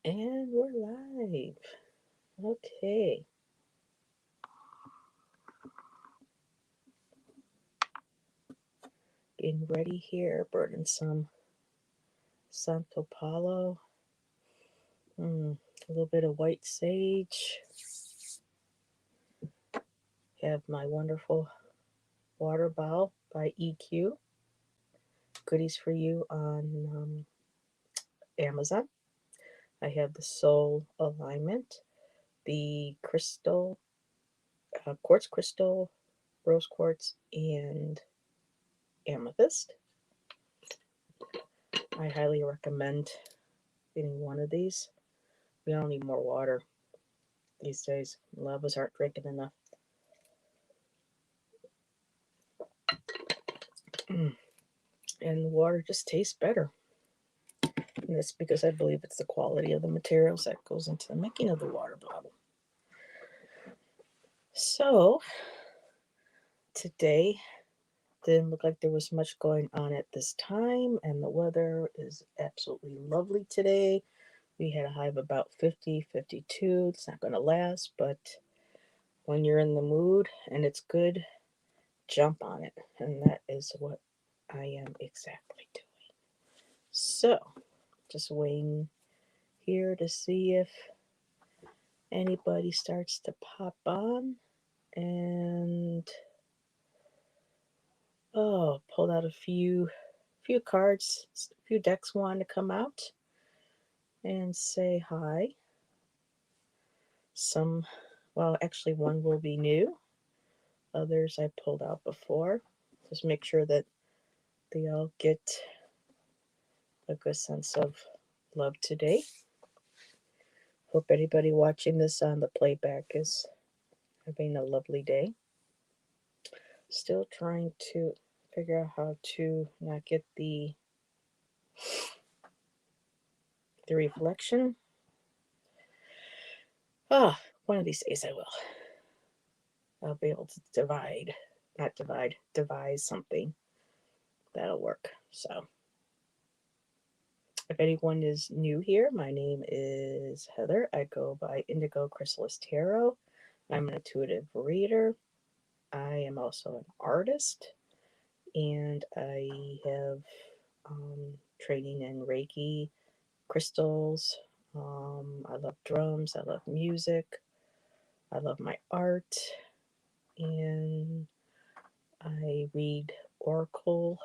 And we're live. Okay. Getting ready here. Burning some Santo Paulo. A little bit of white sage. Have my wonderful water bottle by EQ. Goodies for you on Amazon. I have the Soul Alignment, the crystal, quartz crystal, rose quartz, and amethyst. I highly recommend getting one of these. We all need more water these days. A lot of us aren't drinking enough. And the water just tastes better. And that's because I believe it's the quality of the materials that goes into the making of the water bottle. So today didn't look like there was much going on at this time, and the weather is absolutely lovely today. We had a high of about 50, 52. It's not going to last, but when you're in the mood and it's good, jump on it. And that is what I am exactly doing. So, just waiting here to see if anybody starts to pop on. And pulled out a few cards, a few decks wanted to come out and say hi. Some, well, actually, one will be new. Others I pulled out before. Just make sure that they all get a good sense of love today. Hope anybody watching this on the playback is having a lovely day. Still trying to figure out how to not get the reflection. One of these days I will. I'll be able to not divide, devise something that'll work. So, if anyone is new here, my name is Heather. I go by Indigo Chrysalis Tarot. I'm an intuitive reader. I am also an artist, and I have training in Reiki, crystals. I love drums. I love music. I love my art, and I read Oracle,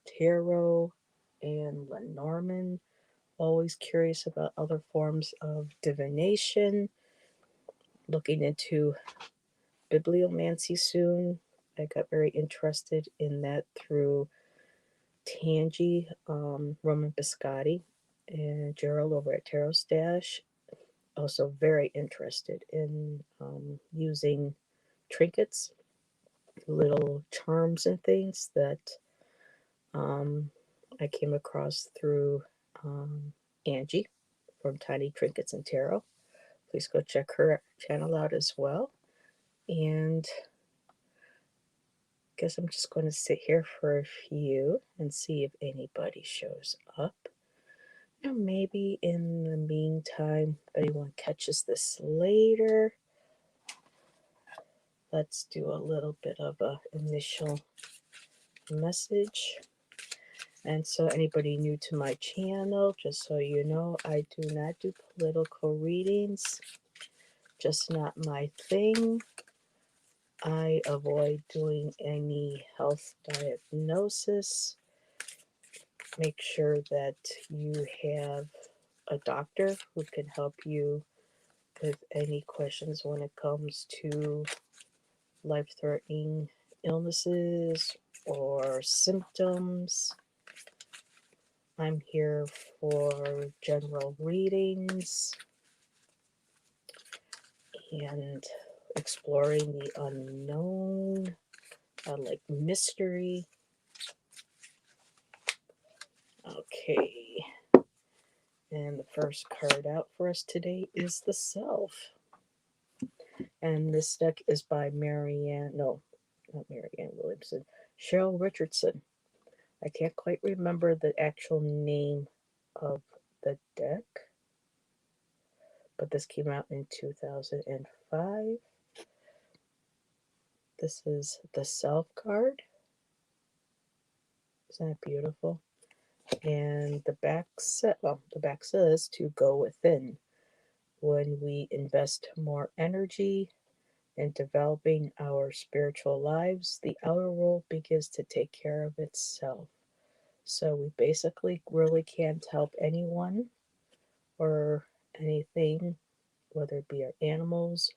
Tarot, and Lenormand. Always curious about other forms of divination. Looking into bibliomancy soon. I got very interested in that through Tangi, Roman Biscotti, and Gerald over at Tarot Stash. Also, very interested in using trinkets, little charms, and things that I came across through Angie from Tiny Trinkets and Tarot. Please go check her channel out as well. And I guess I'm just going to sit here for a few and see if anybody shows up. And maybe in the meantime, if anyone catches this later, let's do a little bit of a initial message. And so anybody new to my channel, just so you know, I do not do political readings. Just not my thing. I avoid doing any health diagnosis. Make sure that you have a doctor who can help you with any questions when it comes to life-threatening illnesses or symptoms. I'm here for general readings and exploring the unknown. I like mystery. Okay. And the first card out for us today is the Self. And this deck is by not Marianne Williamson, Cheryl Richardson. I can't quite remember the actual name of the deck. but this came out in 2005. This is the Self card. Isn't that beautiful? And the back says to go within. When we invest more energy in developing our spiritual lives, the outer world begins to take care of itself. So we basically really can't help anyone or anything, whether it be our animals,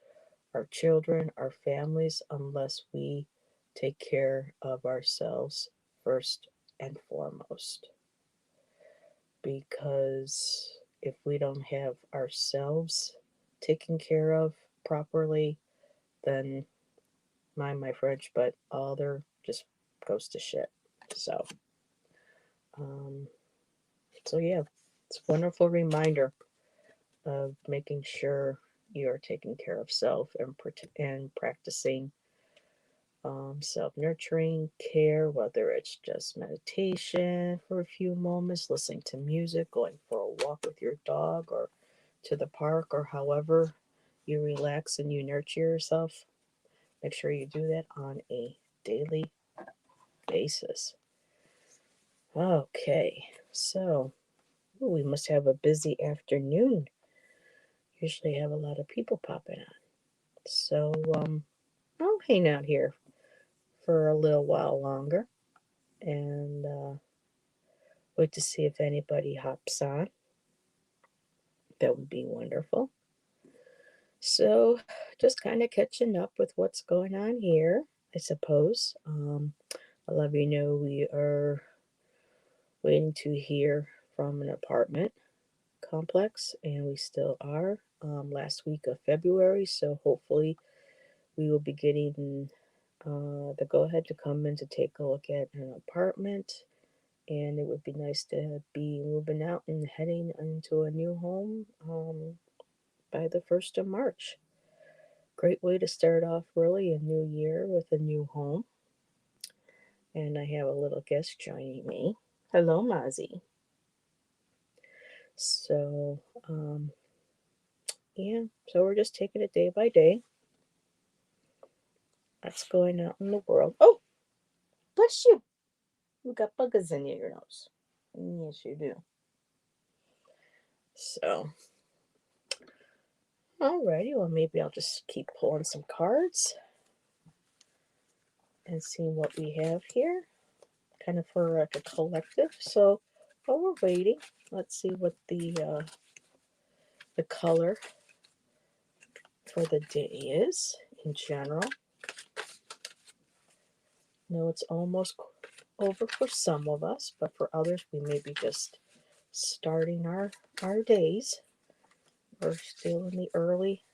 our children, our families, unless we take care of ourselves first and foremost. Because if we don't have ourselves taken care of properly, then mind my French, but all other just goes to shit. So, um, so yeah, it's a wonderful reminder of making sure you are taking care of self and practicing self-nurturing care, whether it's just meditation for a few moments, listening to music, going for a walk with your dog, or to the park, or however you relax and you nurture yourself. Make sure you do that on a daily basis. Okay, so we must have a busy afternoon. Usually have a lot of people popping on. So I'll hang out here for a little while longer and wait to see if anybody hops on. That would be wonderful. So just kind of catching up with what's going on here, I suppose. I'll let you know we are waiting to hear from an apartment complex, and we still are last week of February. So hopefully we will be getting the go ahead to come in to take a look at an apartment. And it would be nice to be moving out and heading into a new home by the 1st of March. Great way to start off really a new year with a new home. And I have a little guest joining me. Hello, Mazi. So, yeah, so we're just taking it day by day. That's going out in the world. Oh, bless you. You got buggers in your nose. Yes, you do. So, alrighty. Well, maybe I'll just keep pulling some cards and seeing what we have here. Kind of for like a collective. So, while we're waiting, let's see what the color for the day is in general. No, it's almost over for some of us, but for others, we may be just starting our days. We're still in the early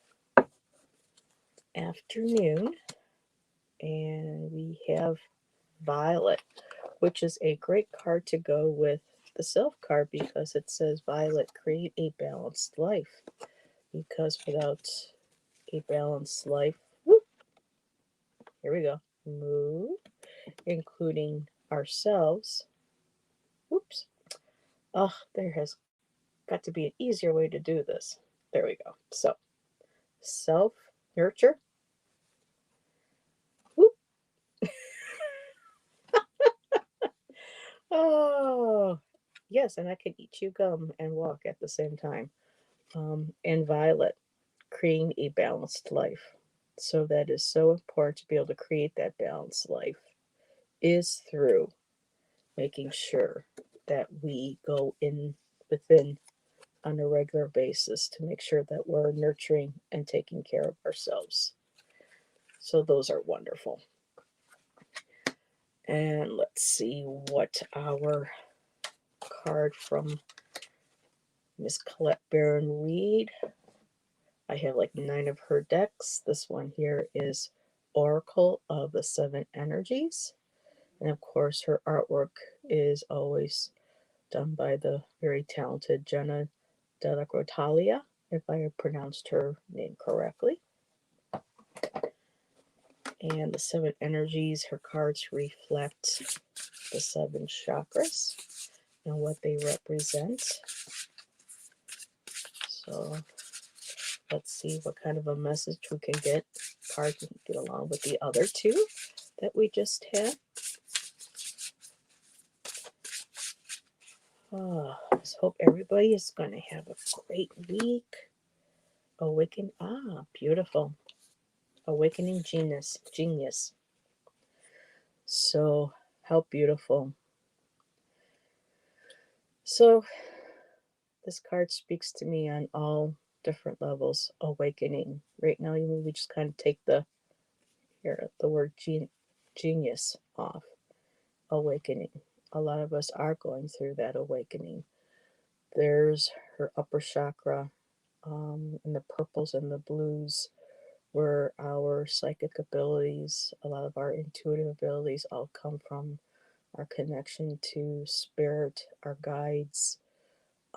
afternoon, and we have Violet, which is a great card to go with the Self card because it says Violet, create a balanced life. Because without a balanced life, whoop, here we go, move, including ourselves. Whoops. Oh, there has got to be an easier way to do this. There we go. So, self nurture. Whoop. Oh, yes, and I can eat chew gum and walk at the same time. And Violet, creating a balanced life. So that is so important to be able to create that balanced life is through making sure that we go in within on a regular basis to make sure that we're nurturing and taking care of ourselves. So those are wonderful. And let's see what our card from Miss Colette Baron Reed. I have like 9 of her decks. This one here is Oracle of the 7 Energies. And of course, her artwork is always done by the very talented Jenna Della Grottalia, if I have pronounced her name correctly. And the 7 energies, her cards reflect the 7 chakras and what they represent. So let's see what kind of a message we can get. Card can get along with the other two that we just had. Let's hope everybody is going to have a great week. Beautiful. Awakening genius. So, how beautiful. So, this card speaks to me on all different levels. Awakening. Right now, we just kind of take the word genius off. Awakening. A lot of us are going through that awakening. There's her upper chakra, and the purples and the blues, where our psychic abilities, a lot of our intuitive abilities, all come from our connection to spirit, our guides.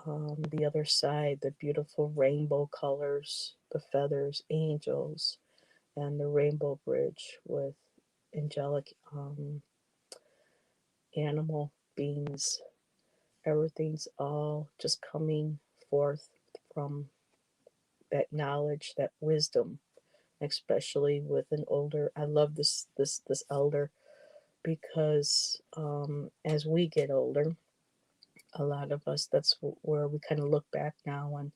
The other side, the beautiful rainbow colors, the feathers, angels, and the rainbow bridge with angelic animal beings. Everything's all just coming forth from that knowledge, that wisdom, especially with an older. I love this elder because as we get older, a lot of us, that's where we kind of look back now and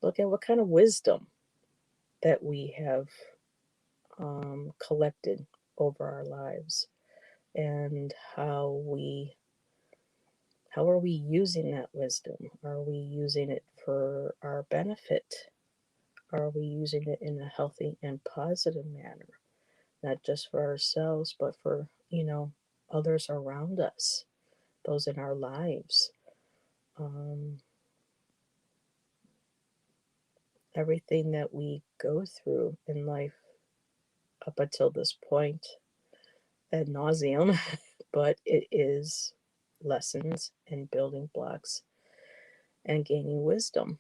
look at what kind of wisdom that we have collected over our lives, and how are we using that wisdom? Are we using it for our benefit? Are we using it in a healthy and positive manner? Not just for ourselves, but for, others around us, those in our lives. Um, Everything that we go through in life up until this point, ad nauseum, but it is lessons and building blocks and gaining wisdom.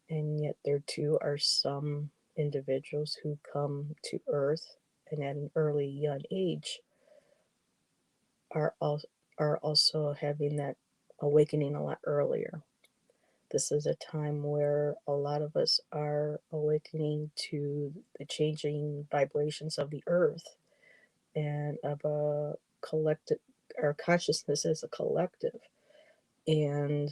And yet, there too are some individuals who come to Earth and at an early young age are, are also having that awakening a lot earlier. This is a time where a lot of us are awakening to the changing vibrations of the earth and of a collective, our consciousness as a collective. And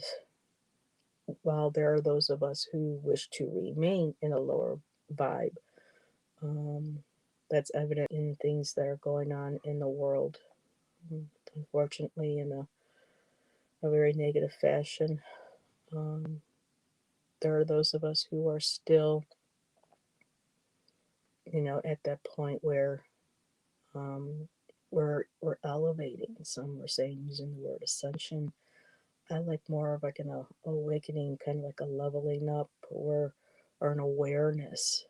while there are those of us who wish to remain in a lower vibe, um, that's evident in things that are going on in the world, unfortunately, in a very negative fashion. Um, there are those of us who are still, at that point where um, we're elevating. Some were saying using the word ascension. I like more of like an awakening, kind of like a leveling up, or an awareness.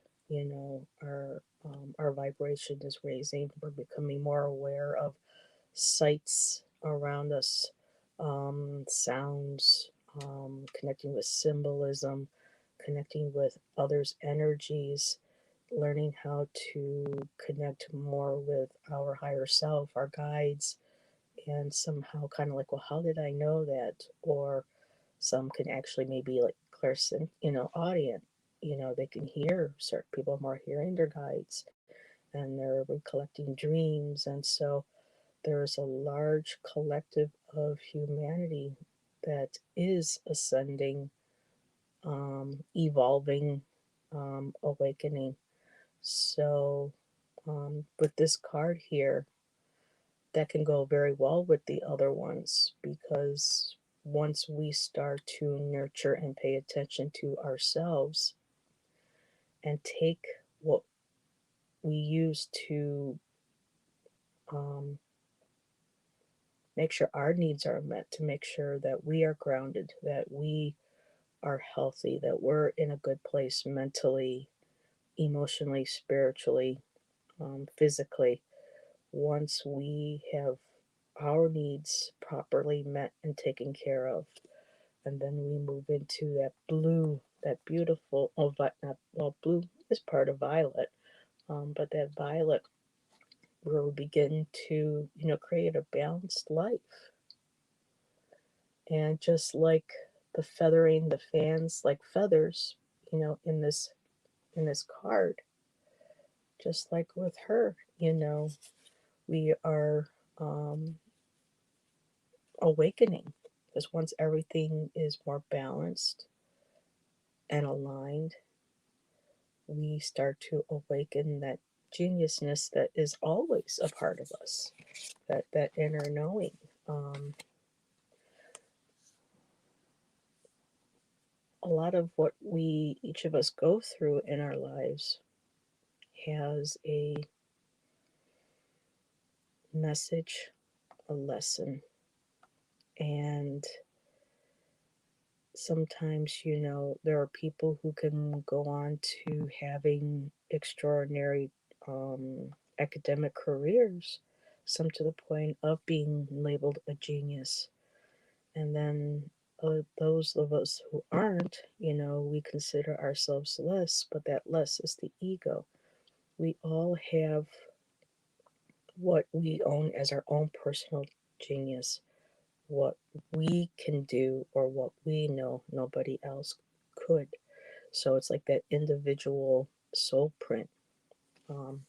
Our vibration is raising. We're becoming more aware of sights around us, sounds, connecting with symbolism, connecting with others' energies, learning how to connect more with our higher self, our guides, and somehow kind of like, well, how did I know that? Or some can actually maybe like clairsentient, audient. They can hear, certain people are more hearing their guides, and they're recollecting dreams. And so there's a large collective of humanity that is ascending, evolving, awakening. So, with this card here, that can go very well with the other ones, because once we start to nurture and pay attention to ourselves and take what we use to um, make sure our needs are met, to make sure that we are grounded, that we are healthy, that we're in a good place mentally, emotionally, spiritually, physically. Once we have our needs properly met and taken care of, and then we move into that blue, that beautiful, not, well, blue is part of violet, but that violet, where we begin to, create a balanced life. And just like the feathering, the fans like feathers, in this in this card, just like with her, we are awakening, because once everything is more balanced and aligned, we start to awaken that geniusness that is always a part of us, that inner knowing. A lot of what each of us go through in our lives has a message, a lesson, and sometimes, there are people who can go on to having extraordinary academic careers, some to the point of being labeled a genius. And then those of us who aren't, we consider ourselves less, but that less is the ego. We all have what we own as our own personal genius, what we can do or what we know nobody else could. So it's like that individual soul print, um,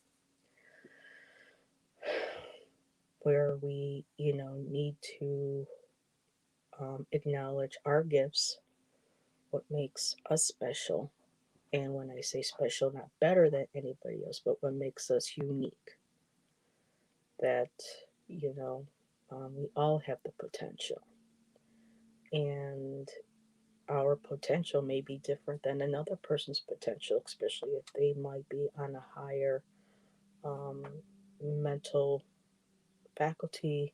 where we, need to acknowledge our gifts, what makes us special. And when I say special, not better than anybody else, but what makes us unique. That, you know, we all have the potential. And our potential may be different than another person's potential, especially if they might be on a higher um, mental faculty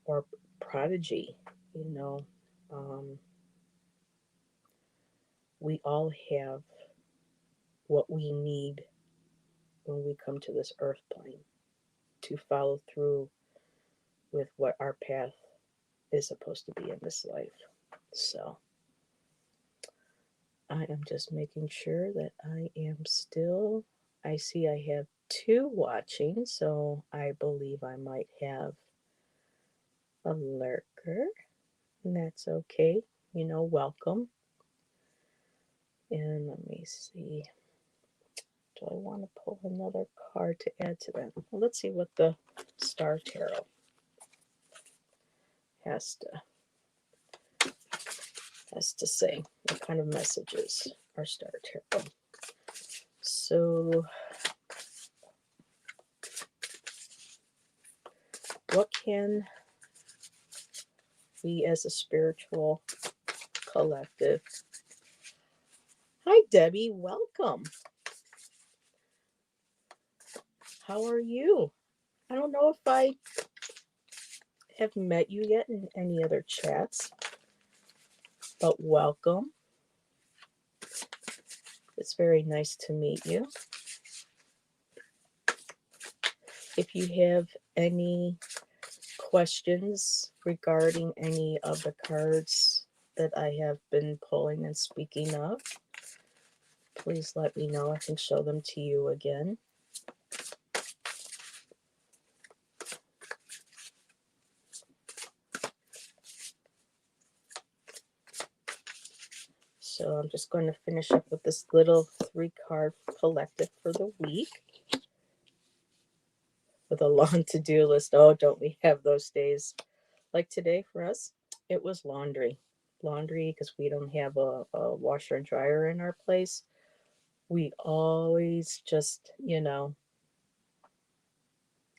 or prodigy. You know, um, we all have what we need when we come to this earth plane to follow through with what our path is supposed to be in this life. So I am just making sure that I am still. I see I have two watching, so I believe I might have a lurker, and that's okay. Welcome. And let me see. Do I want to pull another card to add to that? Well, let's see what the Star Tarot has to say. What kind of messages are Star Tarot? So, what can we as a spiritual collective? Hi, Debbie. Welcome. How are you? I don't know if I have met you yet in any other chats, but welcome. It's very nice to meet you. If you have any questions regarding any of the cards that I have been pulling and speaking of, please let me know. I can show them to you again. So I'm just going to finish up with this little 3-card collective for the week with a long to-do list. Oh, don't we have those days? Like today for us, it was laundry. Laundry, because we don't have a washer and dryer in our place. We always just,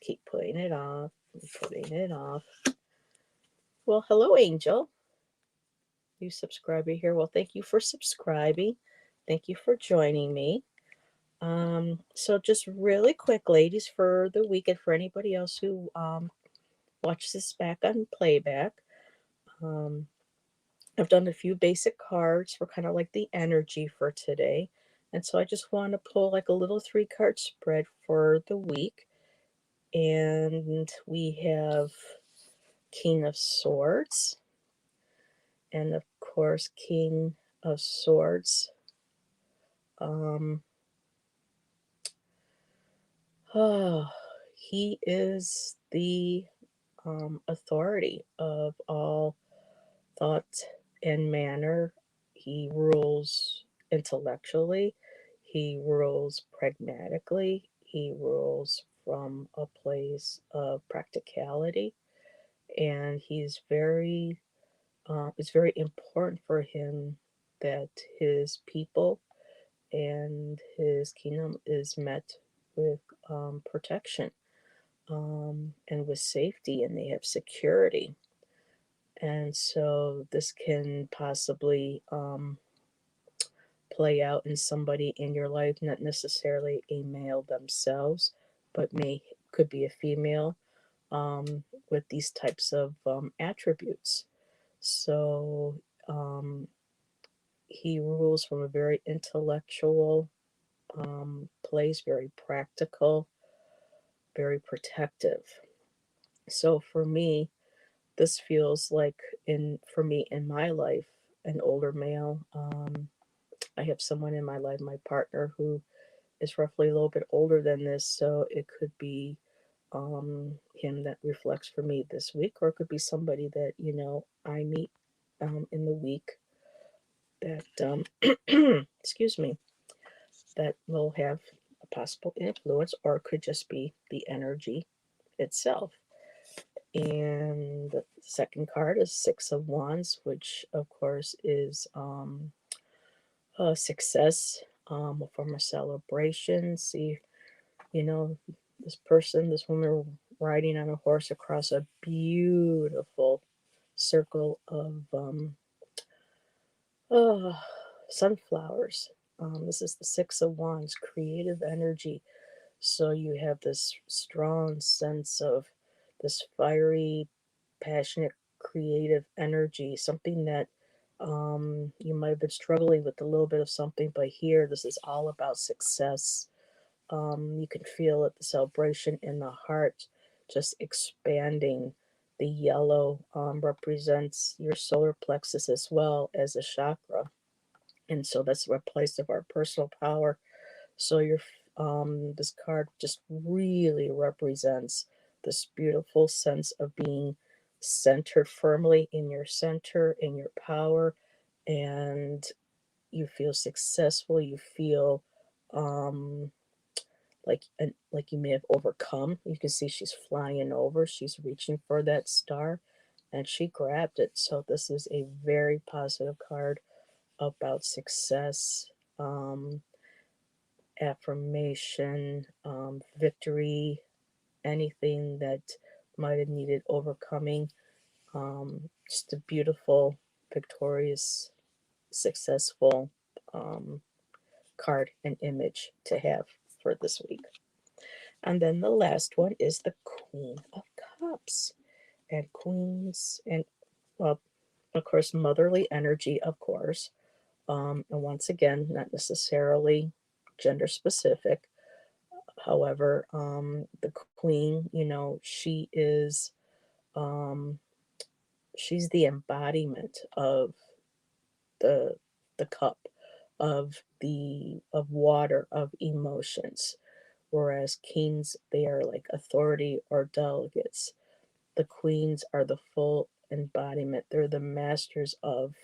keep putting it off and putting it off. Well, hello, Angel. New subscriber here. Well, thank you for subscribing. Thank you for joining me. So just really quick, ladies, for the weekend, for anybody else who watches this back on playback, I've done a few basic cards for kind of like the energy for today. And so I just want to pull like a little 3-card spread for the week. And we have King of Swords. And of course, King of Swords. He is the authority of all thought and manner. He rules intellectually. He rules pragmatically. He rules from a place of practicality, and it's very important for him that his people and his kingdom is met with protection, and with safety, and they have security. And so this can possibly play out in somebody in your life, not necessarily a male themselves, but may could be a female, with these types of attributes. So um, he rules from a very intellectual place, very practical, very protective. So for me, this feels like, in for me in my life, an older male. I have someone in my life, my partner, who is roughly a little bit older than this, so it could be him that reflects for me this week, or it could be somebody that I meet in the week that excuse me, that will have a possible influence, or it could just be the energy itself. And the second card is Six of Wands, which of course is a success, a form of celebration. See, you know, this woman riding on a horse across a beautiful circle of oh, sunflowers. This is the Six of Wands, creative energy. So you have this strong sense of this fiery, passionate, creative energy, something that you might have been struggling with a little bit of something, but here this is all about success. You can feel it, the celebration in the heart just expanding. The yellow represents your solar plexus as well as a chakra. And so that's a place of our personal power. So this card just really represents this beautiful sense of being centered firmly in your center, in your power, and you feel successful. You feel um, like you may have overcome. You can see she's flying over. She's reaching for that star, and she grabbed it. So this is a very positive card about success, um, affirmation, victory, anything that might have needed overcoming. Just a beautiful, victorious, successful um, card and image to have for this week. And then the last one is the Queen of Cups. And queens, and well, of course, motherly energy, of course. And once again, not necessarily gender specific. However, the queen, um, she's the embodiment of the the cup of water, of emotions. Whereas kings, they are like authority or delegates. The queens are the full embodiment. They're the masters of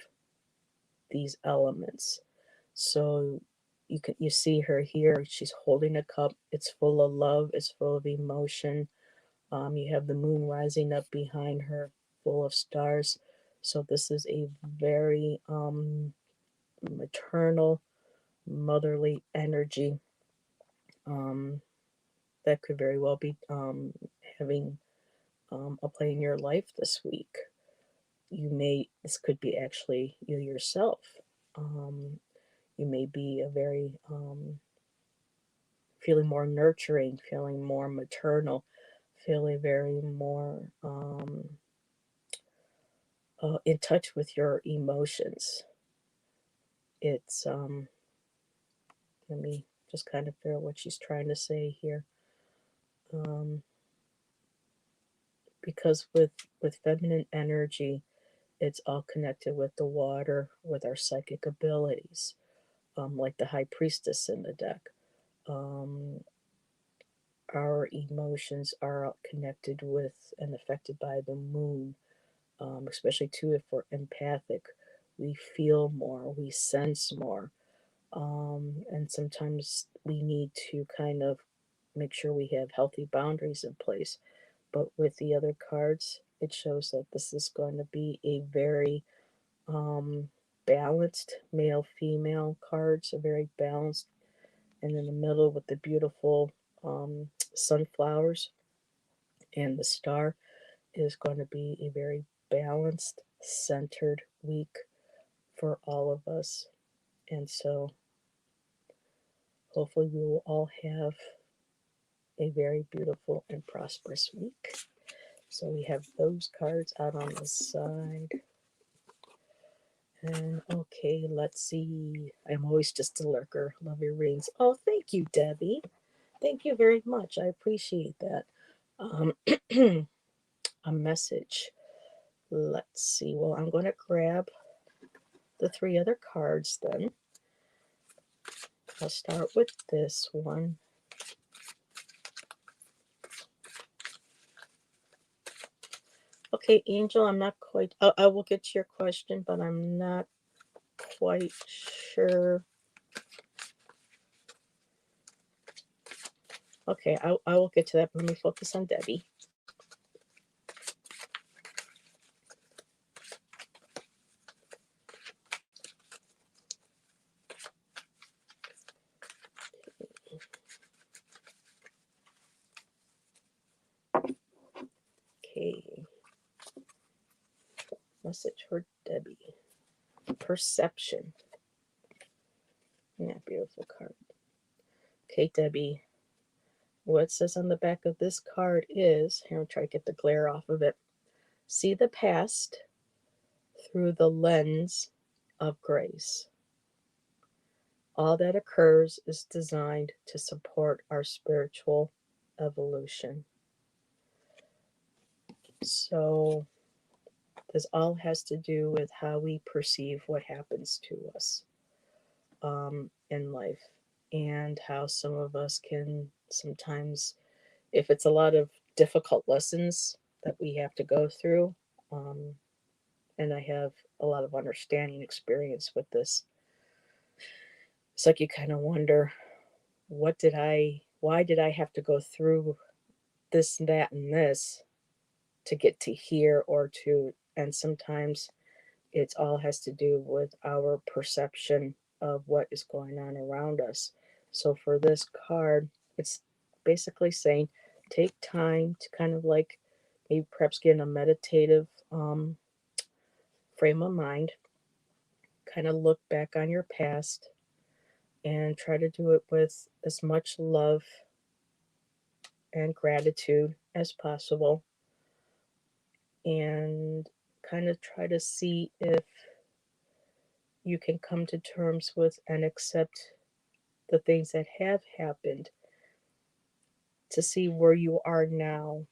these elements. So you see her here. She's holding a cup. It's full of love. It's full of emotion. You have the moon rising up behind her, full of stars. So this is a very maternal, motherly energy um, that could very well be having a play in your life this week. This could be actually you yourself. Um, you may be a very feeling more nurturing, feeling more maternal, feeling very more in touch with your emotions. It's let me just kind of figure out what she's trying to say here. Um, because with feminine energy, it's all connected with the water, with our psychic abilities, like the High Priestess in the deck. Um, our emotions are connected with and affected by the moon, especially too if we're empathic. We feel more, we sense more. And sometimes we need to kind of make sure we have healthy boundaries in place. But with the other cards, it shows that this is going to be a very um, balanced male female cards, are very balanced. And in the middle with the beautiful sunflowers and the star is going to be a very balanced, centered week for all of us. And so hopefully we will all have a very beautiful and prosperous week. So we have those cards out on the side. And okay, let's see. I'm always just a lurker. Love your readings. Oh, thank you, Debbie. Thank you very much. I appreciate that. Um, a message. Let's see. Well, I'm going to grab the three other cards then. I'll start with this one. Okay, Angel, I'm not quite. I will get to your question, but I'm not quite sure. Okay, I will get to that, but let me focus on Debbie. Okay. Message for Debbie. Perception. Yeah, beautiful card. Okay, Debbie. What it says on the back of this card is, here, I'll try to get the glare off of it. See the past through the lens of grace. All that occurs is designed to support our spiritual evolution. So, this all has to do with how we perceive what happens to us in life, and how some of us can sometimes, if it's a lot of difficult lessons that we have to go through, um, and I have a lot of understanding experience with this, it's like you kind of wonder, why did I have to go through this, that, and this to get to here or to, and sometimes it all has to do with our perception of what is going on around us. So for this card, it's basically saying take time to kind of like maybe perhaps get in a meditative frame of mind, kind of look back on your past and try to do it with as much love and gratitude as possible, and kind of try to see if you can come to terms with and accept the things that have happened, to see where you are now,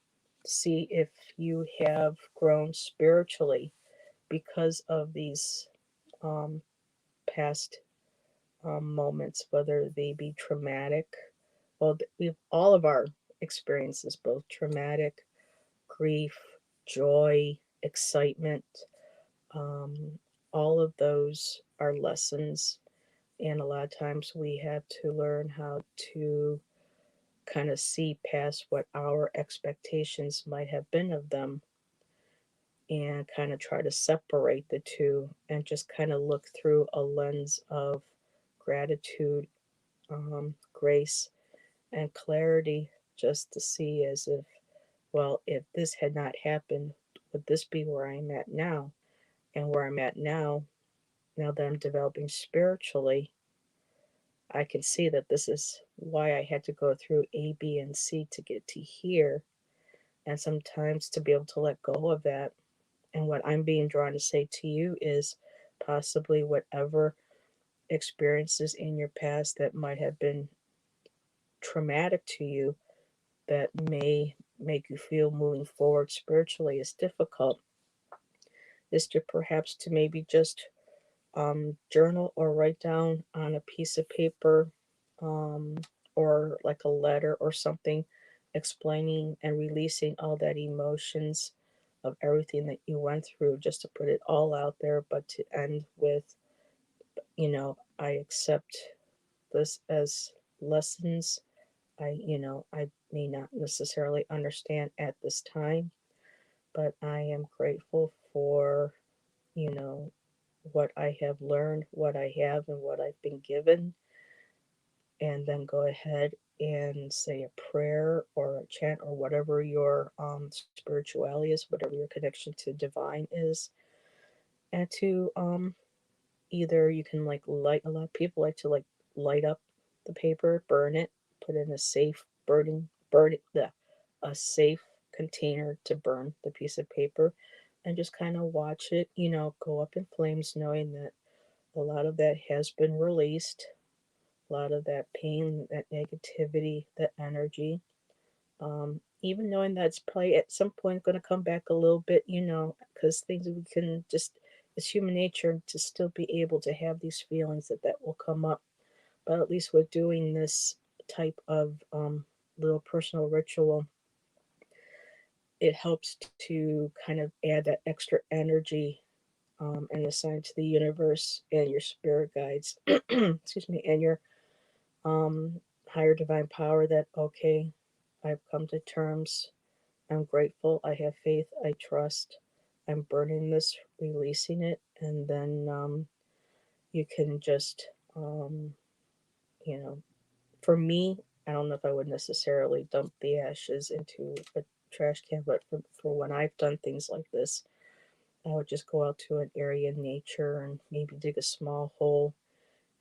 see if you have grown spiritually because of these um, past moments, whether they be traumatic. Well, we've all of our experiences, both traumatic, grief, joy, excitement, um, all of those are lessons. And a lot of times we have to learn how to kind of see past what our expectations might have been of them, and kind of try to separate the two and just kind of look through a lens of gratitude, grace, and clarity, just to see as if, well, if this had not happened, would this be where I'm at now? And where I'm at now, now that I'm developing spiritually, I can see that this is why I had to go through A, B, and C to get to here. And sometimes to be able to let go of that. And what I'm being drawn to say to you is possibly whatever experiences in your past that might have been traumatic to you, that may make you feel moving forward spiritually is difficult, is to perhaps to maybe just journal or write down on a piece of paper, um, or like a letter or something, explaining and releasing all that emotions of everything that you went through, just to put it all out there, but to end with I accept this as lessons. I may not necessarily understand at this time, but I am grateful for, you know, what I have learned, what I have, and what I've been given, and then go ahead and say a prayer or a chant or whatever your spirituality is, whatever your connection to divine is, and to either you can like light. A lot of people like to like light up the paper, burn it, put it in a safe a safe container to burn the piece of paper, and just kind of watch it, go up in flames, knowing that a lot of that has been released, a lot of that pain, that negativity, that energy. Even knowing that it's probably at some point going to come back a little bit, because things we can just, it's human nature to still be able to have these feelings that will come up. But at least with doing this type of little personal ritual, it helps to kind of add that extra energy and assign to the universe and your spirit guides, excuse me, and your um, higher divine power that, okay, I've come to terms. I'm grateful. I have faith. I trust. I'm burning this, releasing it, and then you can just, um, you know, for me, I don't know if I would necessarily dump the ashes into a trash can, but for when I've done things like this, I would just go out to an area in nature and maybe dig a small hole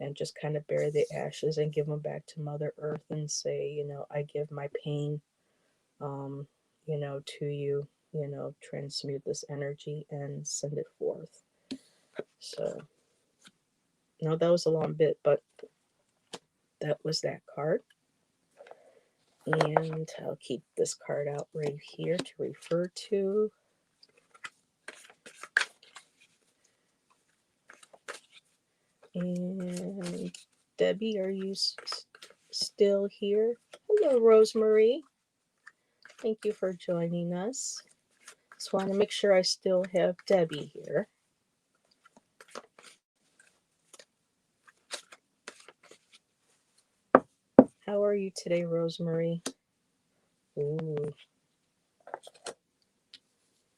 and just kind of bury the ashes and give them back to Mother Earth and say, I give my pain, um, to you, transmute this energy and send it forth. So, no, that was a long bit, but that was that card. And I'll keep this card out right here to refer to. And Debbie, are you still here? Hello, Rosemary. Thank you for joining us. Just want to make sure I still have Debbie here. How are you today, Rosemary? Ooh.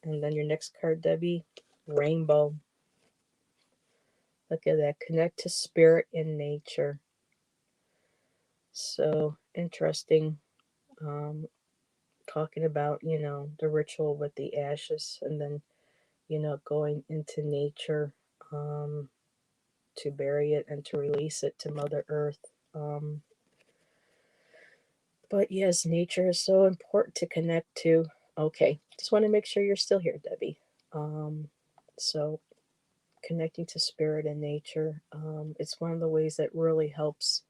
And then your next card, Debbie, Rainbow. Look at that. Connect to spirit and nature. So interesting. Um, Talking about, the ritual with the ashes and then, going into nature um, to bury it and to release it to Mother Earth. Um, but yes, nature is so important to connect to. Okay, just want to make sure you're still here, Debbie. So connecting to spirit and nature, it's one of the ways that really helps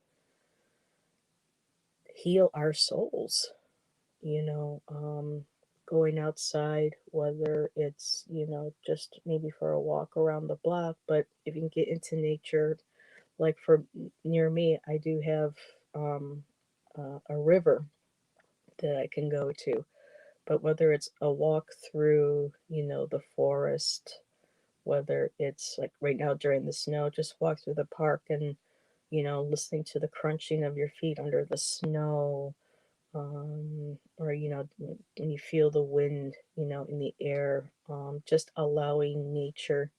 heal our souls. you know, um, Going outside, whether it's, just maybe for a walk around the block, but if you can get into nature, like for near me, I do have a river that I can go to. But whether it's a walk through, the forest, whether it's like right now during the snow, just walk through the park and, listening to the crunching of your feet under the snow, or when you feel the wind in the air, just allowing nature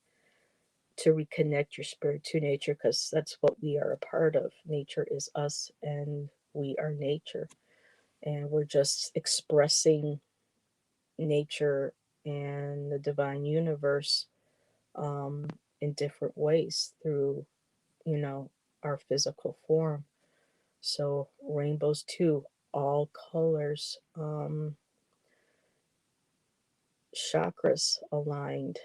to reconnect your spirit to nature, because that's what we are a part of. Nature is us and we are nature, and we're just expressing nature and the divine universe um, in different ways through you know our physical form. So rainbows too, all colors, chakras aligned.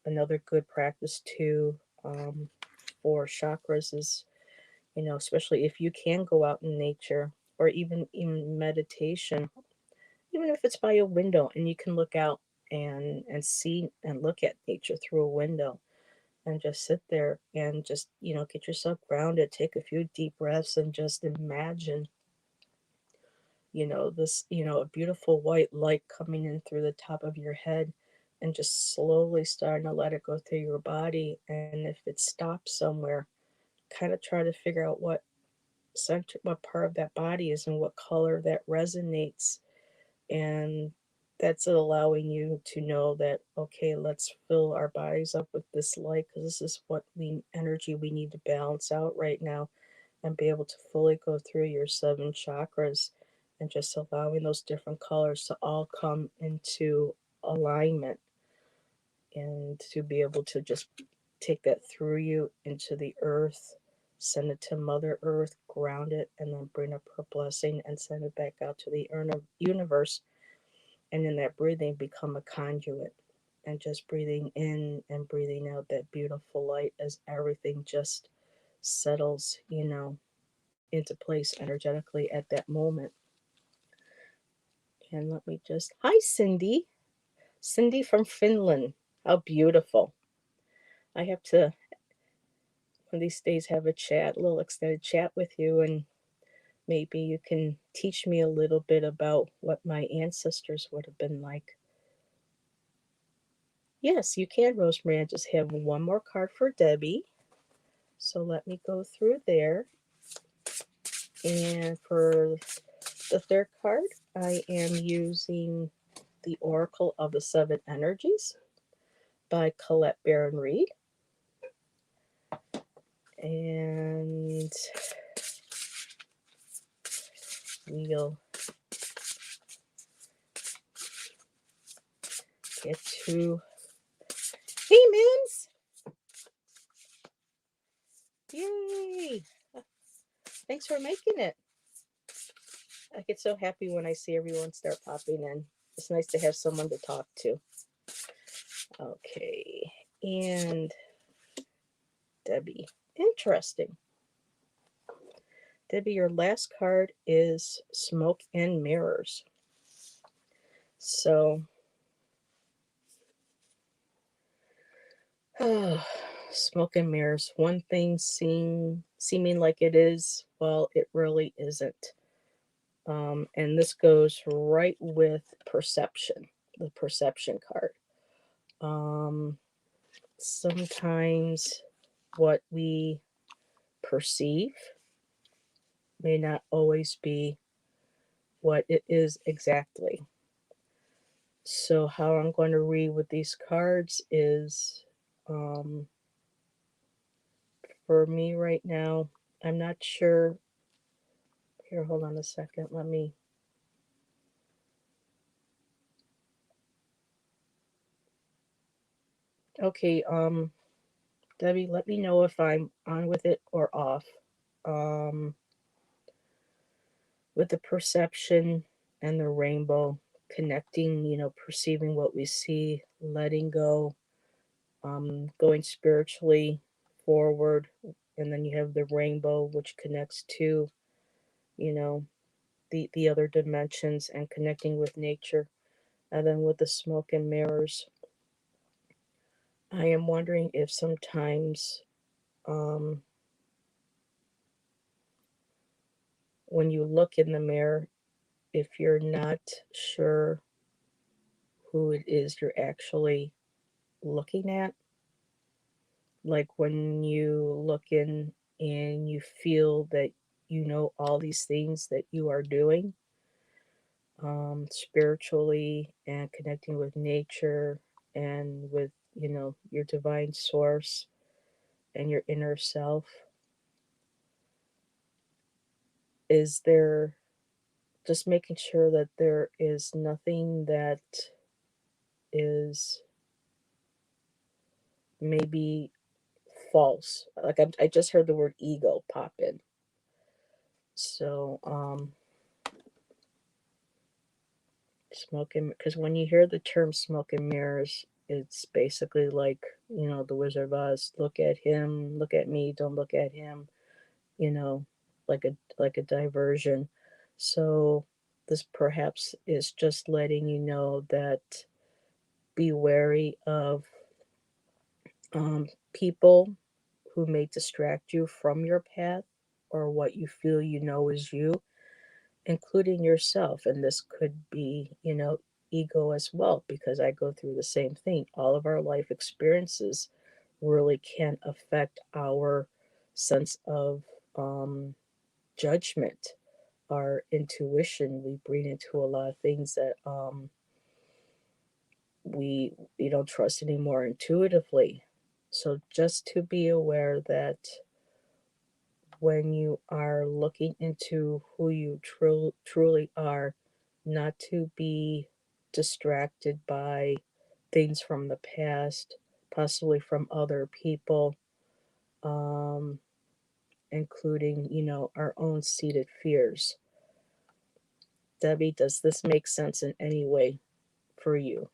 Another good practice too, for chakras is, especially if you can go out in nature or even in meditation, even if it's by a window and you can look out and see and look at nature through a window and just sit there and just, get yourself grounded, take a few deep breaths and just imagine, this, a beautiful white light coming in through the top of your head and just slowly starting to let it go through your body. And if it stops somewhere, kind of try to figure out what part of that body is and what color that resonates. And that's allowing you to know that, okay, let's fill our bodies up with this light, because this is what we energy we need to balance out right now, and be able to fully go through your 7 chakras, and just allowing those different colors to all come into alignment, and to be able to just take that through you into the earth, send it to Mother Earth, ground it, and then bring up her blessing and send it back out to the universe. And in that breathing, become a conduit, and just breathing in and breathing out that beautiful light as everything just settles, into place energetically at that moment. And let me just, hi, Cindy. Cindy from Finland. How beautiful. I have to, one of these days, have a little extended chat with you, and maybe you can teach me a little bit about what my ancestors would have been like. Yes, you can, Rosemary. I just have one more card for Debbie. So let me go through there. And for the third card, I am using The Oracle of the Seven Energies by Colette Baron Reed. And we'll get to, hey, Mims! Yay! Thanks for making it. I get so happy when I see everyone start popping in. It's nice to have someone to talk to. Okay, and Debbie. Interesting. Debbie, your last card is Smoke and Mirrors. So, smoke and mirrors. One thing seeming like it is, well, it really isn't. And this goes right with perception, the perception card. Sometimes what we perceive may not always be what it is exactly. So, how I'm going to read with these cards is, for me right now, I'm not sure. Here, hold on a second. Let me. Okay, Debbie, let me know if I'm on with it or off. Um, with the perception and the rainbow, connecting, perceiving what we see, letting go, going spiritually forward, and then you have the rainbow, which connects to, you know, the other dimensions, and connecting with nature. And then with the smoke and mirrors, I am wondering if sometimes, um, when you look in the mirror, if you're not sure who it is you're actually looking at, like when you look in and you feel that you know all these things that you are doing, spiritually, and connecting with nature, and with, your divine source and your inner self, is there, just making sure that there is nothing that is maybe false. Like, I just heard the word ego pop in. So, smoke and, because when you hear the term smoke and mirrors, it's basically like, the Wizard of Oz. Look at him, look at me, don't look at him. You know, like a diversion. So this perhaps is just letting you know that, be wary of, people who may distract you from your path, or what you feel is you, including yourself. And this could be, ego as well, because I go through the same thing. All of our life experiences really can affect our sense of judgment, our intuition. We bring into a lot of things that we don't trust anymore intuitively. So just to be aware that when you are looking into who you truly are, not to be distracted by things from the past, possibly from other people, um, including, our own seated fears. Debbie, does this make sense in any way for you?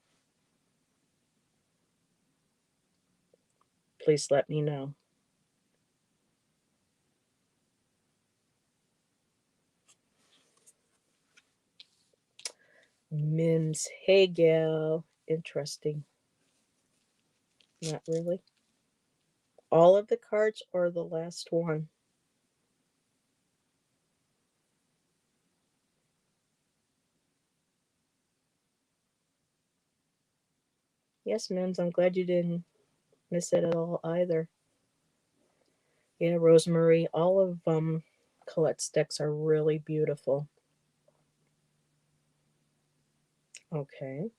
Please let me know. Mims, hey gal. Interesting. Not really. All of the cards or the last one? Yes, Mims, I'm glad you didn't miss it at all either. Yeah, Rosemary, all of Colette's decks are really beautiful. Okay.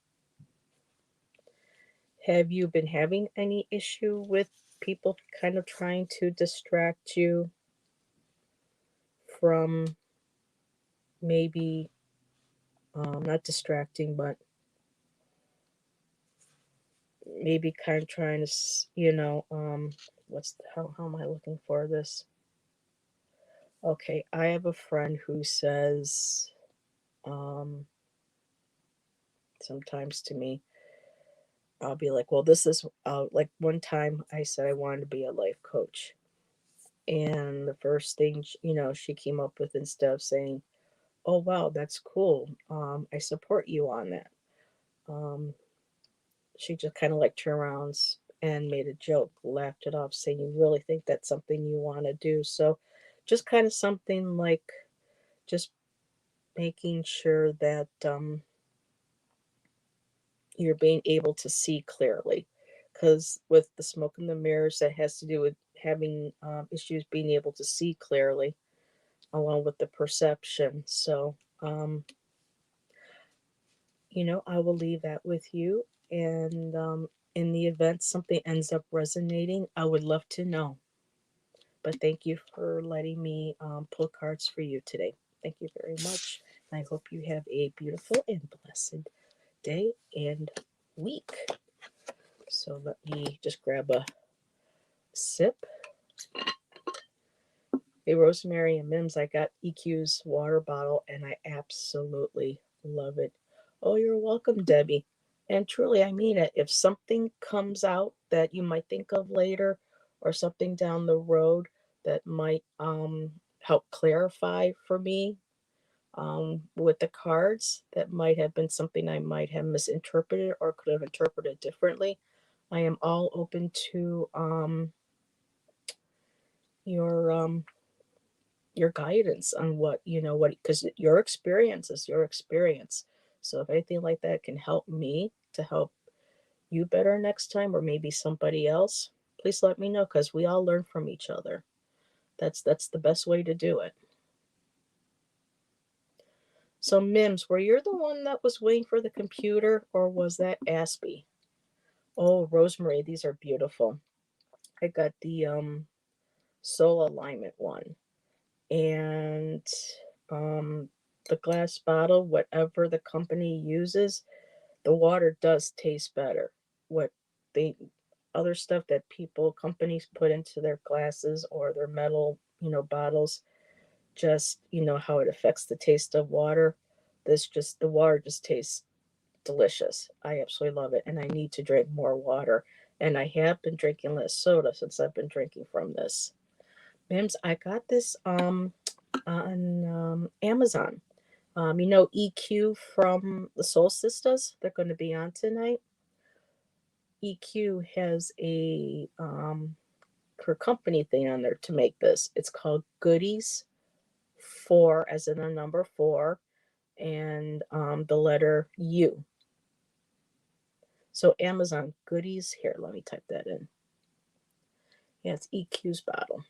Have you been having any issue with people kind of trying to distract you from maybe not distracting, but maybe kind of trying to, how am I looking for this? Okay, I have a friend who says um, sometimes to me, I'll be like, well, this is like one time I said I wanted to be a life coach. And the first thing, she came up with, instead of saying, oh, wow, that's cool. I support you on that. Um, she just kind of like turned around and made a joke, laughed it off, saying, you really think that's something you want to do? So just kind of something like just making sure that you're being able to see clearly. Because with the smoke and the mirrors, that has to do with having issues being able to see clearly, along with the perception. So, I will leave that with you. And in the event something ends up resonating, I would love to know. But thank you for letting me pull cards for you today. Thank you very much. I hope you have a beautiful and blessed day and week. So let me just grab a sip. Hey, Rosemary and Mims, I got EQ's water bottle and I absolutely love it. Oh, you're welcome, Debbie. And truly, I mean it. If something comes out that you might think of later, or something down the road that might help clarify for me with the cards, that might have been something I might have misinterpreted or could have interpreted differently, I am all open to your your guidance on what, because your experience is your experience. So if anything like that can help me to help you better next time, or maybe somebody else, please let me know, because we all learn from each other. That's the best way to do it. So Mims, were you the one that was waiting for the computer, or was that Aspie? Oh, Rosemary, these are beautiful. I got the soul alignment one, and um the glass bottle, whatever the company uses, the water does taste better. What they other stuff that companies put into their glasses or their metal, bottles, just how it affects the taste of water. The water just tastes delicious. I absolutely love it, and I need to drink more water. And I have been drinking less soda since I've been drinking from this. Mims, I got this on Amazon. EQ from the Soul Sisters. They're going to be on tonight. EQ has a her company thing on there to make this. It's called Goodies 4, as in a number 4, and the letter U. So Amazon goodies. Here, let me type that in. Yeah, it's EQ's bottle.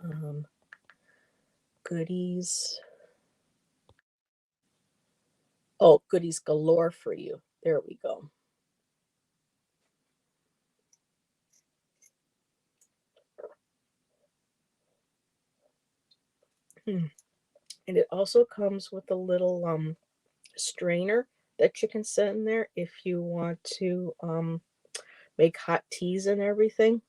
Um, goodies. Oh, goodies galore for you. There we go. Hmm. And it also comes with a little strainer that you can set in there if you want to make hot teas and everything.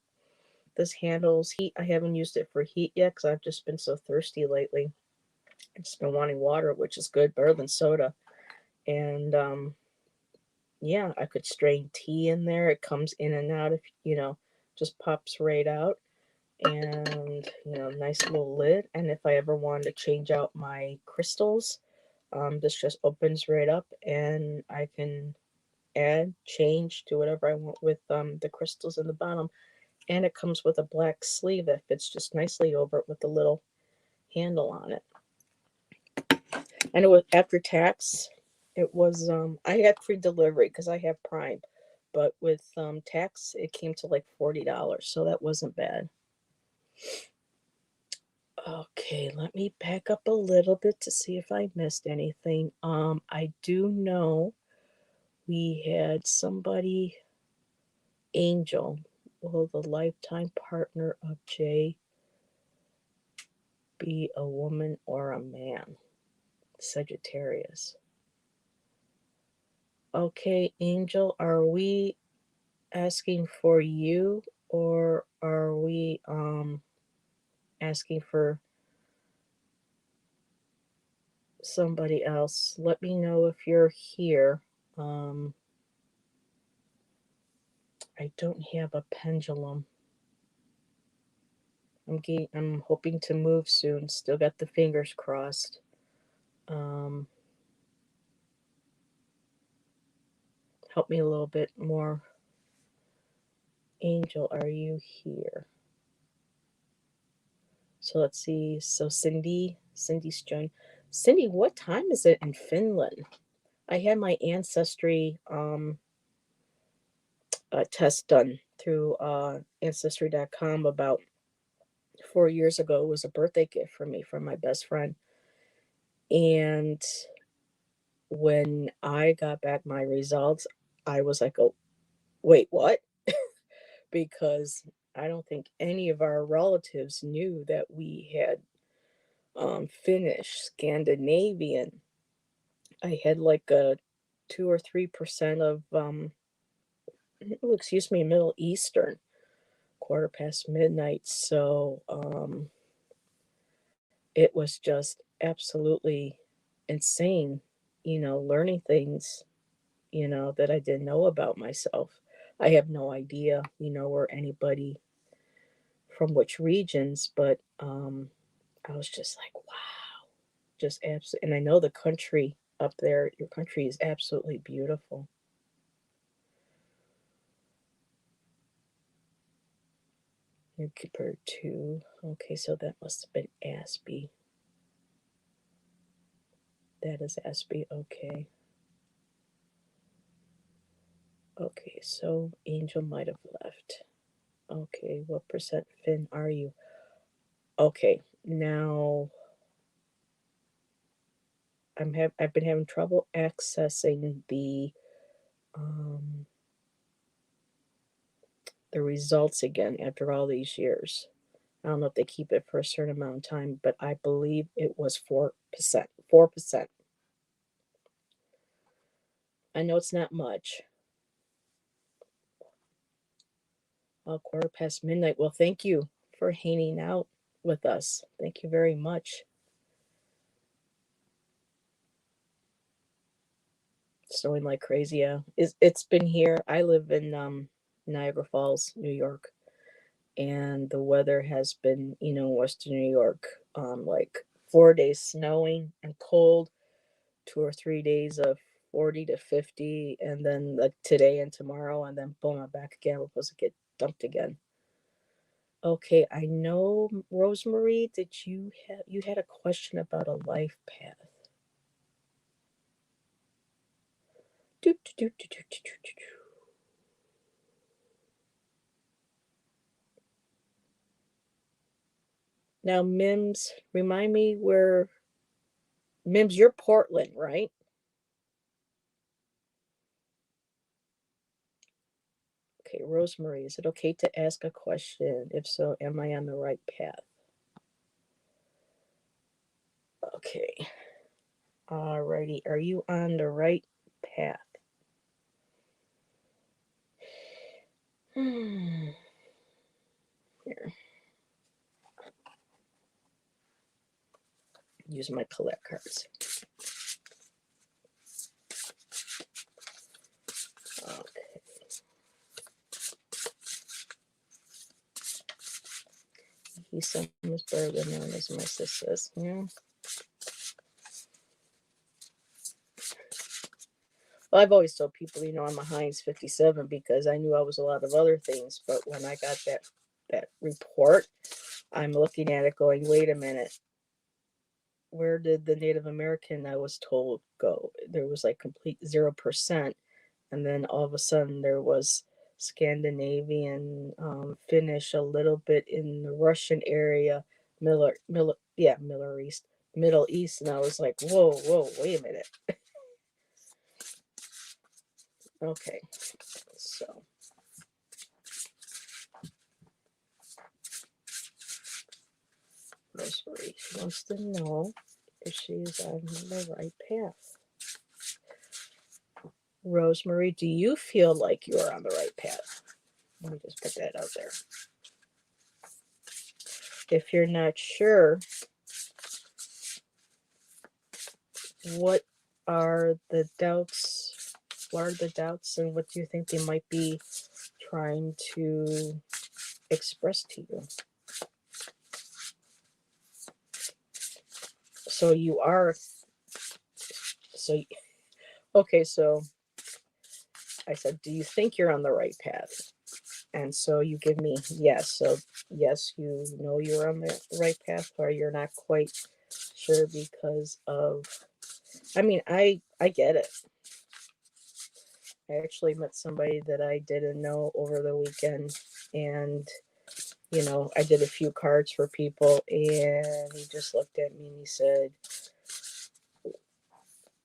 This handles heat. I haven't used it for heat yet because I've just been so thirsty lately. I've just been wanting water, which is good, better than soda. And yeah, I could strain tea in there. It comes in and out if just pops right out. And nice little lid. And if I ever wanted to change out my crystals, this just opens right up, and I can add, change, do whatever I want with the crystals in the bottom. And it comes with a black sleeve that fits just nicely over it with a little handle on it. And it was after tax. It was I had free delivery because I have Prime, but with tax it came to like $40, so that wasn't bad. Okay, let me back up a little bit to see if I missed anything. I do know we had somebody, Angel, will the lifetime partner of Jay be a woman or a man? Sagittarius. Okay, Angel, are we asking for you, or are we asking for somebody else? Let me know if you're here. Um I don't have a pendulum. I'm hoping to move soon. Still got the fingers crossed. Um Help me a little bit more. Angel, are you here? So let's see. So Cindy's joined. Cindy, what time is it in Finland? I had my ancestry test done through ancestry.com about 4 years ago. It was a birthday gift for me from my best friend. And when I got back my results, I was like, oh, wait, what? Because I don't think any of our relatives knew that we had Finnish, Scandinavian. I had like a 2 or 3% of excuse me, Middle Eastern, quarter past midnight. So it was just absolutely insane, learning things, that I didn't know about myself. I have no idea, where anybody from which regions, but I was just like, wow, just absolutely. And I know the country up there, your country is absolutely beautiful. Nuclear 2. Okay, so that must have been Aspie. That is Aspie. Okay. Okay, so Angel might have left. Okay, what percent Finn are you? Okay, now I've been having trouble accessing um the results again after all these years. I don't know if they keep it for a certain amount of time, but I believe it was 4%. 4%. I know it's not much. Quarter past midnight. Well, thank you for hanging out with us. Thank you very much. Snowing like crazy. Yeah, it's been here. I live in Niagara Falls, New York, and the weather has been, Western New York, like 4 days snowing and cold, 2 or 3 days of 40 to 50, and then like today and tomorrow, and then boom, I'm back again. We're supposed to get dumped again. Okay, I know, Rosemary, did you had a question about a life path? Now, Mims, remind me where Mims, you're Portland, right? Okay, Rosemary, is it okay to ask a question? If so, am I on the right path? Okay. Alrighty, are you on the right path? Here. Use my collect cards. Okay. He's Summersburg, known as my sisters. Yeah. Well, I've always told people, I'm a Heinz 57 because I knew I was a lot of other things. But when I got that report, I'm looking at it going, wait a minute. Where did the Native American I was told go? There was like complete 0%. And then all of a sudden there was Scandinavian, Finnish, a little bit in the Russian area, Middle East, Middle East. And I was like, whoa, wait a minute. Okay, so Rosemary wants to know if she's on the right path. Rosemary, do you feel like you are on the right path? Let me just put that out there. If you're not sure, what are the doubts? What are the doubts, and what do you think they might be trying to express to you? So you are, so, okay, so I said, do you think you're on the right path? And so you give me yes. So yes, you know you're on the right path, or you're not quite sure because of, I get it. I actually met somebody that I didn't know over the weekend, and I did a few cards for people, and he just looked at me and he said,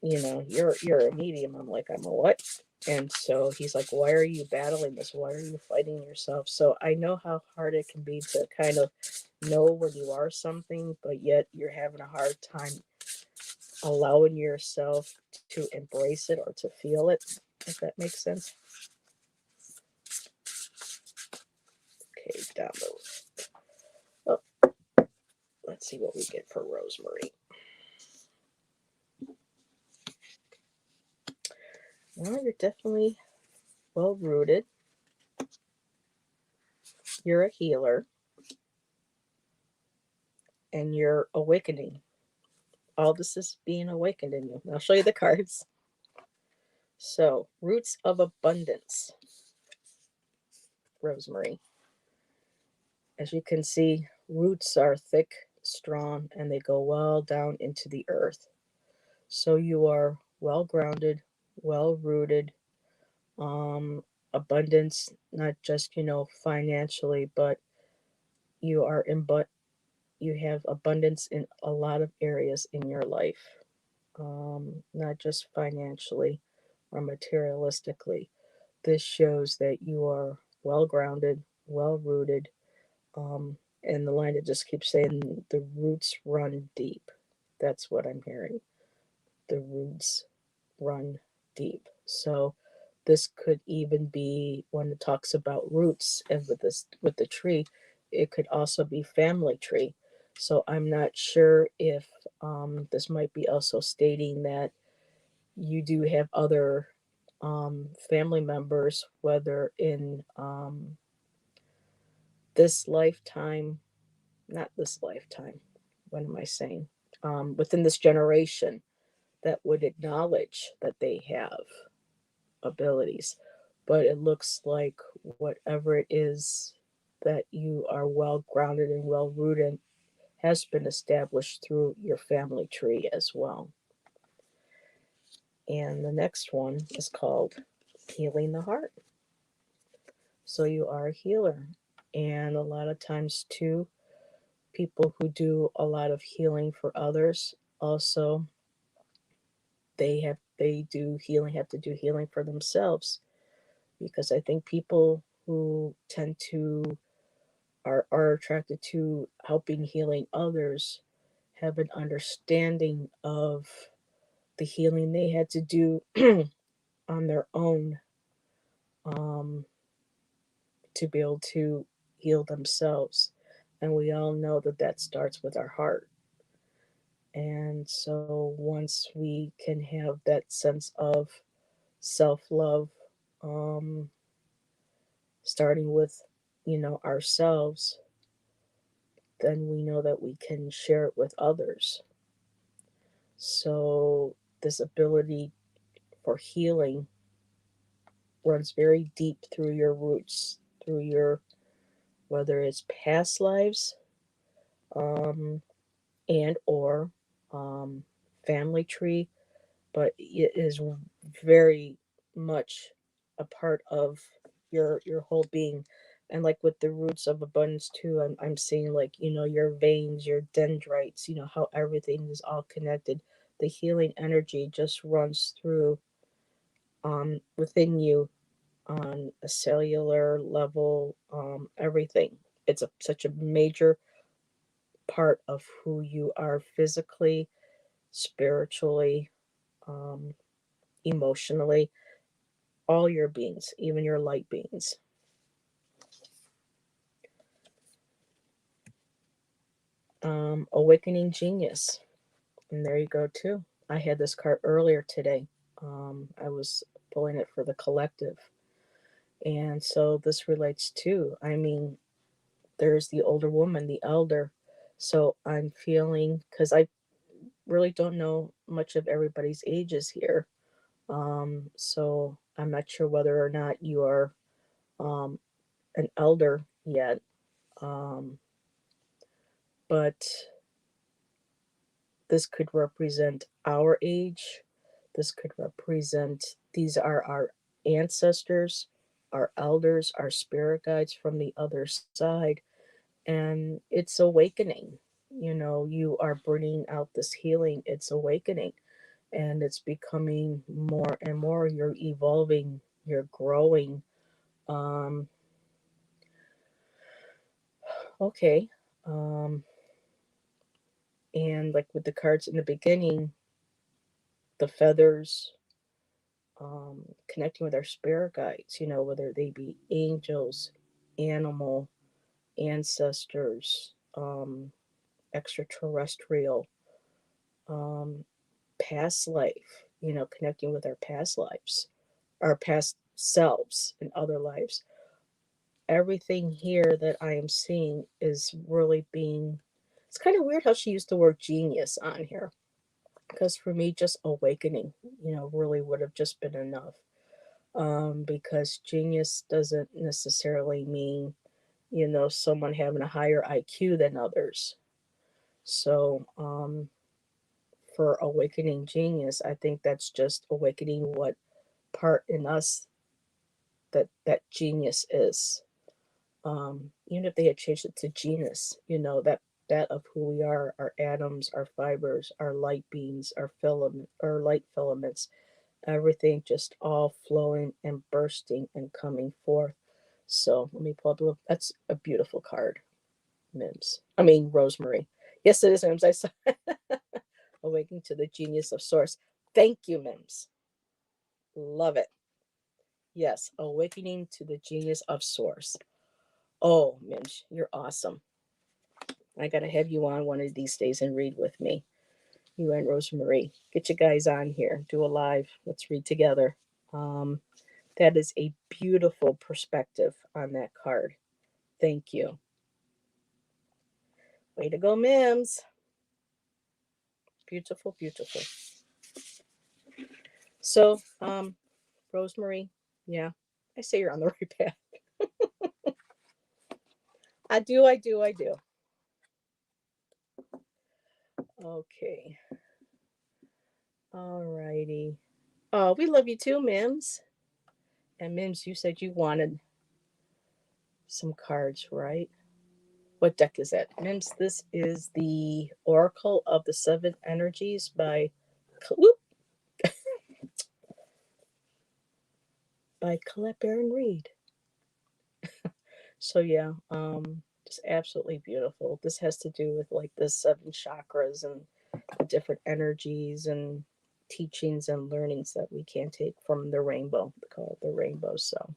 you're a medium. I'm like, I'm a what? And so he's like, why are you battling this? Why are you fighting yourself? So I know how hard it can be to kind of know when you are something, but yet you're having a hard time allowing yourself to embrace it or to feel it, if that makes sense. Okay, down the, oh, let's see what we get for Rosemary. Well, you're definitely well rooted. You're a healer. And you're awakening. All this is being awakened in you. I'll show you the cards. So, roots of abundance, Rosemary. As you can see, roots are thick, strong, and they go well down into the earth. So you are well grounded, well rooted. Abundance, not just financially, but you are in, but you have abundance in a lot of areas in your life. Not just financially or materialistically. This shows that you are well grounded, well rooted, and the line that just keeps saying the roots run deep. That's what I'm hearing. The roots run deep. So this could even be when it talks about roots, and with the tree, it could also be family tree. So I'm not sure if this might be also stating that you do have other family members, whether in this lifetime, not this lifetime, what am I saying? Within this generation, that would acknowledge that they have abilities. But it looks like whatever it is that you are well grounded and well rooted has been established through your family tree as well. And the next one is called Healing the Heart. So you are a healer. And a lot of times, too, people who do a lot of healing for others also they do healing have to do healing for themselves, because I think people who tend to are attracted to helping healing others have an understanding of the healing they had to do on their own, um, to be able to heal themselves. And we all know that that starts with our heart. And so once we can have that sense of self love, um, starting with, ourselves, then we know that we can share it with others. So this ability for healing runs very deep through your roots, through your, whether it's past lives, um, and or um, family tree, but it is very much a part of your whole being. And like with the roots of abundance too, I'm seeing, like, your veins, your dendrites, how everything is all connected. The healing energy just runs through, within you, on a cellular level, everything. It's such a major part of who you are physically, spiritually, um, emotionally, all your beings, even your light beings. Awakening Genius. And there you go, too. I had this card earlier today. I was pulling it for the collective. And so this relates to, I mean, there's the older woman, the elder. So I'm feeling, because I really don't know much of everybody's ages here. So I'm not sure whether or not you are um, an elder yet. Um, but this could represent our age. This could represent, these are our ancestors, our elders, our spirit guides from the other side. And it's awakening. You are bringing out this healing, it's awakening. And it's becoming more and more. You're evolving, you're growing. Um, okay. Um, and like with the cards in the beginning, the feathers, connecting with our spirit guides, whether they be angels, animal, ancestors, extraterrestrial, um, past life, connecting with our past lives, our past selves and other lives. Everything here that I am seeing is really being, it's kind of weird how she used the word genius on here, because for me, just awakening, really would have just been enough. Because genius doesn't necessarily mean, someone having a higher IQ than others. So, for awakening genius, I think that's just awakening what part in us that genius is. Even if they had changed it to genus, that of who we are, our atoms, our fibers, our light beams, our filament, our light filaments, everything just all flowing and bursting and coming forth. So let me pull up. That's a beautiful card, Mims. I mean, Rosemary. Yes, it is, Mims. I saw Awakening to the Genius of Source. Thank you, Mims. Love it. Yes, Awakening to the Genius of Source. Oh, Mims, you're awesome. I got to have you on one of these days and read with me. You and Rosemary. Get you guys on here. Do a live. Let's read together. Um, that is a beautiful perspective on that card. Thank you. Way to go, Mims. Beautiful, beautiful. So, Rosemary, yeah, I say you're on the right path. I do, I do, I do. Okay. Alrighty. Oh, we love you too, Mims. And Mims, you said you wanted some cards, right? What deck is that? Mims, this is the Oracle of the Seven Energies whoop, by Colette Baron Reed. So yeah, just absolutely beautiful. This has to do with like the seven chakras and the different energies and teachings and learnings that we can take from the rainbow. They call it the rainbow. So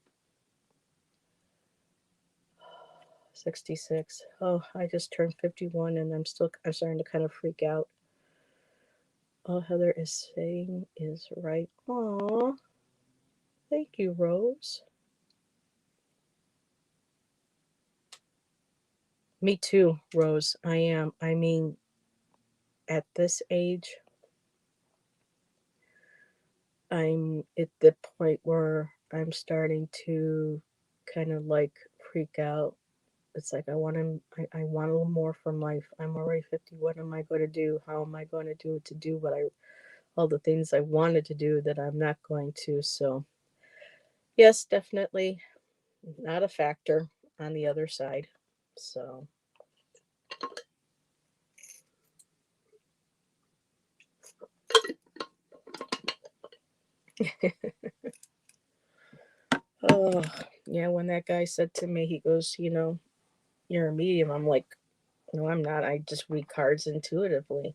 66. Oh, I just turned 51 and I'm starting to kind of freak out. All Heather is saying is right. Aw, thank you, Rose. Me too, Rose. I am. I mean, at this age, I'm at the point where I'm starting to kind of like freak out. It's like I want a little more from life. I'm already 50. What am I going to do? How am I going to do it to do all the things I wanted to do that I'm not going to? So, yes, definitely not a factor on the other side. So, oh, yeah, when that guy said to me, he goes, you're a medium. I'm like, no, I'm not. I just read cards intuitively.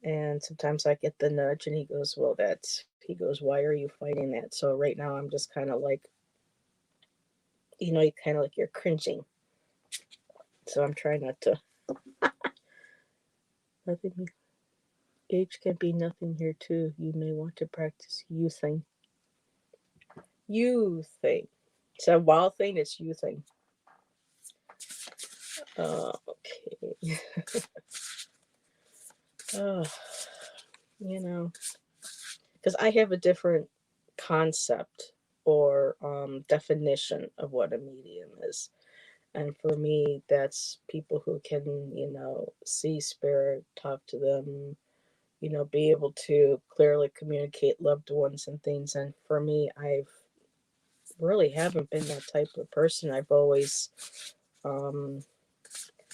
And sometimes I get the nudge, and he goes, why are you fighting that? So right now I'm just kind of like, you kind of like you're cringing. So I'm trying not to. Nothing. Age can be nothing here too. You may want to practice youthing. Youthing. So wild thing is youthing. Okay. uh, you know, because I have a different concept or definition of what a medium is. And for me, that's people who can, see spirit, talk to them, be able to clearly communicate loved ones and things. And for me, I've really haven't been that type of person. I've always um,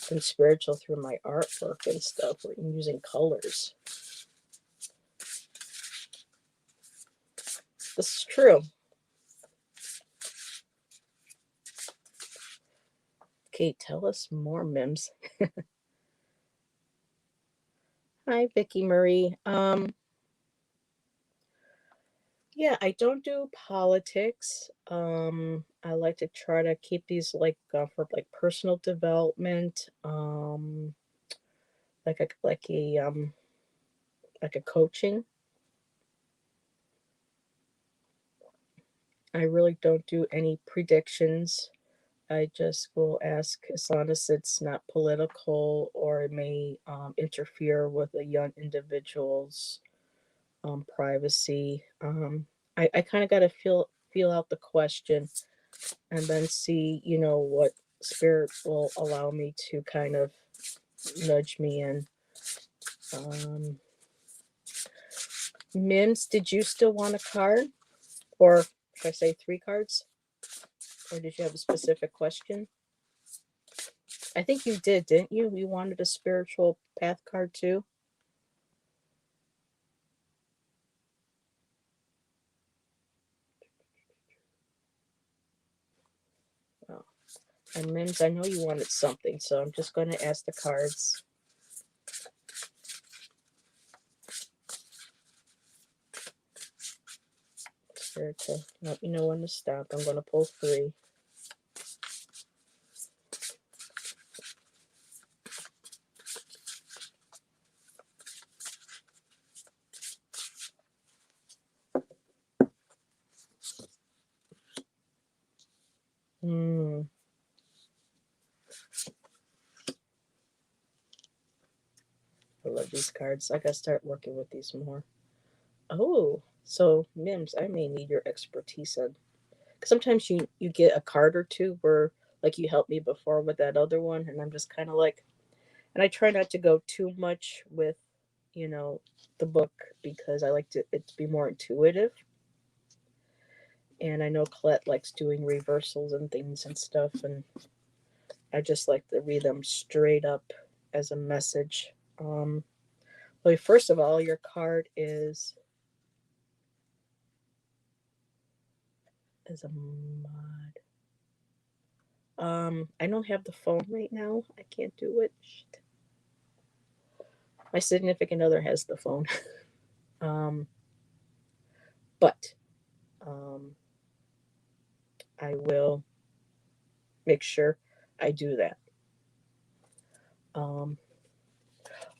been spiritual through my artwork and stuff, or using colors. This is true. Okay, tell us more, Mims. Hi, Vicky Marie. Yeah, I don't do politics. I like to try to keep these like for like personal development, like a coaching. I really don't do any predictions. I just will ask as long as it's not political or it may interfere with a young individual's privacy. I kind of got to feel out the question and then see, what spirit will allow me to kind of nudge me in. Um, Mims, did you still want a card? Or should I say 3 cards? Or did you have a specific question? I think you did, didn't you? You wanted a spiritual path card too? Oh. And Mims, I know you wanted something, so I'm just going to ask the cards. Spirit to let me know when to stop. I'm going to pull 3. Hmm. I love these cards. I gotta start working with these more. Oh, so Mims, I may need your expertise on. Cause sometimes you get a card or two where like you helped me before with that other one, and I'm just kind of like, and I try not to go too much with, you know, the book because I like it to be more intuitive. And I know Colette likes doing reversals and things and stuff, and I just like to read them straight up as a message. Well, first of all, your card is a mod. I don't have the phone right now. I can't do it. Shit. My significant other has the phone. um, but um, I will make sure I do that. Um,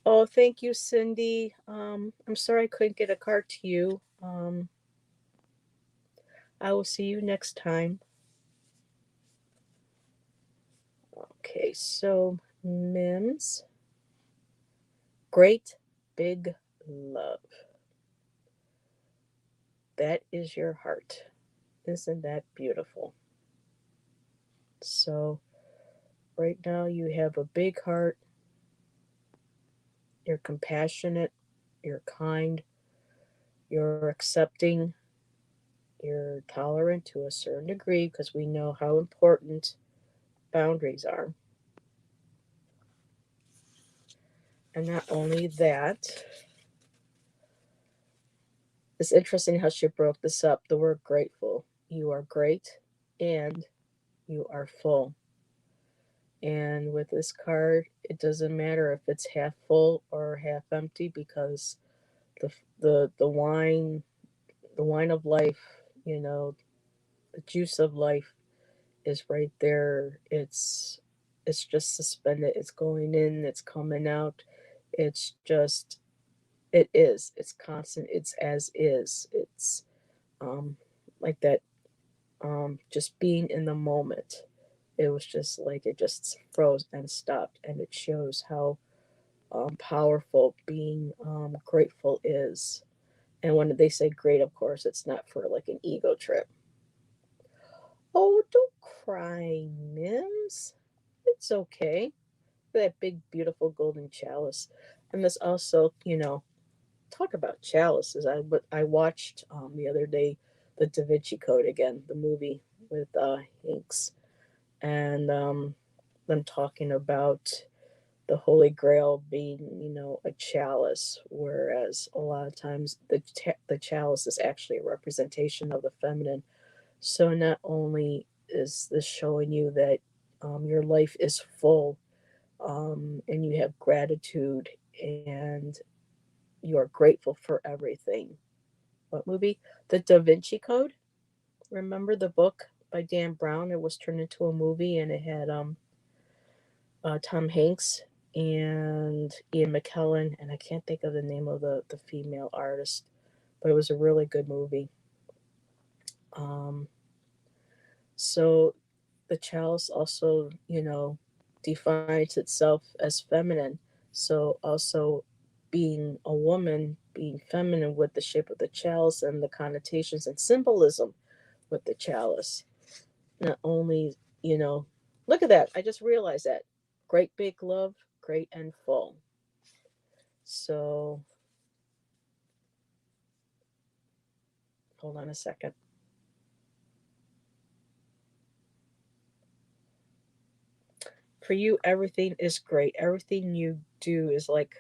oh, thank you, Cindy. I'm sorry I couldn't get a card to you. I will see you next time. Okay, so Mims, great big love. That is your heart. Isn't that beautiful? So, right now you have a big heart. You're compassionate. You're kind. You're accepting. You're tolerant to a certain degree because we know how important boundaries are. And not only that, it's interesting how she broke this up. The word grateful. You are great and you are full. And with this card, it doesn't matter if it's half full or half empty because the the wine of life, the juice of life is right there. It's just suspended. It's going in, it's coming out. It's just it is. It's constant. It's as is. It's um like that just being in the moment. It was just like it just froze and stopped, and it shows how powerful being grateful is. And when they say great, of course, it's not for like an ego trip. Oh, don't cry, Mims. It's okay. That big, beautiful golden chalice. And this also, talk about chalices. I watched the other day the Da Vinci Code again, the movie with Hanks, and them talking about the Holy Grail being, a chalice, whereas a lot of times the chalice is actually a representation of the feminine. So not only is this showing you that your life is full and you have gratitude and you are grateful for everything. What movie? The Da Vinci Code. Remember the book by Dan Brown? It was turned into a movie and it had Tom Hanks and Ian McKellen, and I can't think of the name of the female artist, but it was a really good movie. Um, so the chalice also, defines itself as feminine. So also being a woman, being feminine with the shape of the chalice and the connotations and symbolism with the chalice. Not only, you know, look at that. I just realized that. Great big love, great and full. So hold on a second. For you, everything is great. Everything you do is like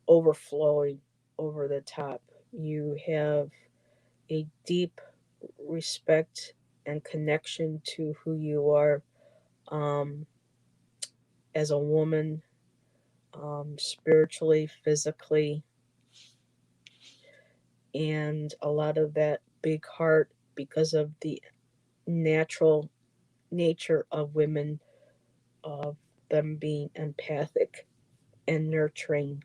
overflowing over the top. You have a deep respect and connection to who you are um, as a woman, spiritually, physically, and a lot of that big heart because of the natural nature of women, of them being empathic and nurturing,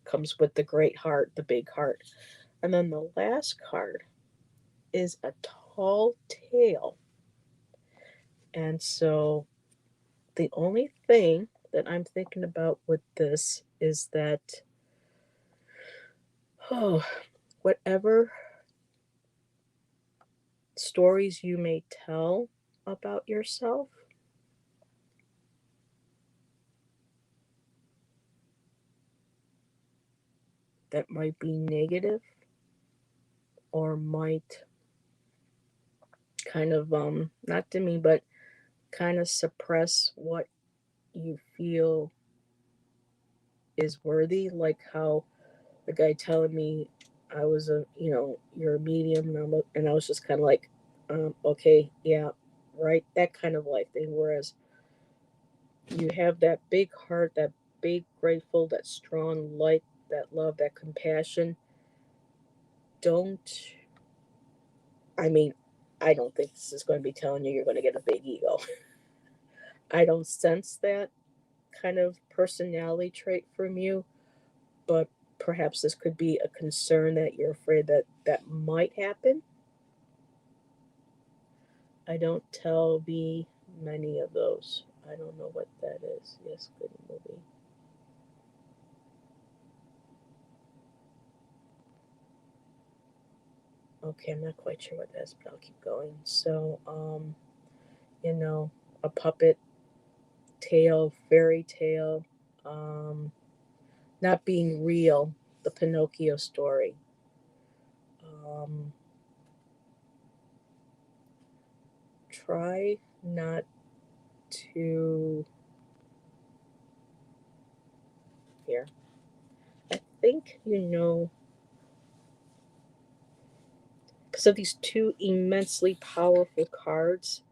comes with the great heart, the big heart. And then the last card is a tall tale. And so the only thing that I'm thinking about with this is that, oh, whatever stories you may tell about yourself that might be negative or might kind of not demean, but kind of suppress what you feel is worthy, like how the guy telling me I was you're a medium, and I was just kind of like, okay, yeah, right, that kind of life thing. Whereas you have that big heart, that big grateful, that strong light, that love, that compassion. Don't, I mean, I don't think this is going to be telling you you're going to get a big ego. I don't sense that kind of personality trait from you, but perhaps this could be a concern that you're afraid that that might happen. I don't tell me many of those. I don't know what that is. Yes, good movie. Okay, I'm not quite sure what that is, but I'll keep going. So, you know, a puppet tale, fairy tale, um, not being real, the Pinocchio story. Um, try not to. Here, I think because of these two immensely powerful cards,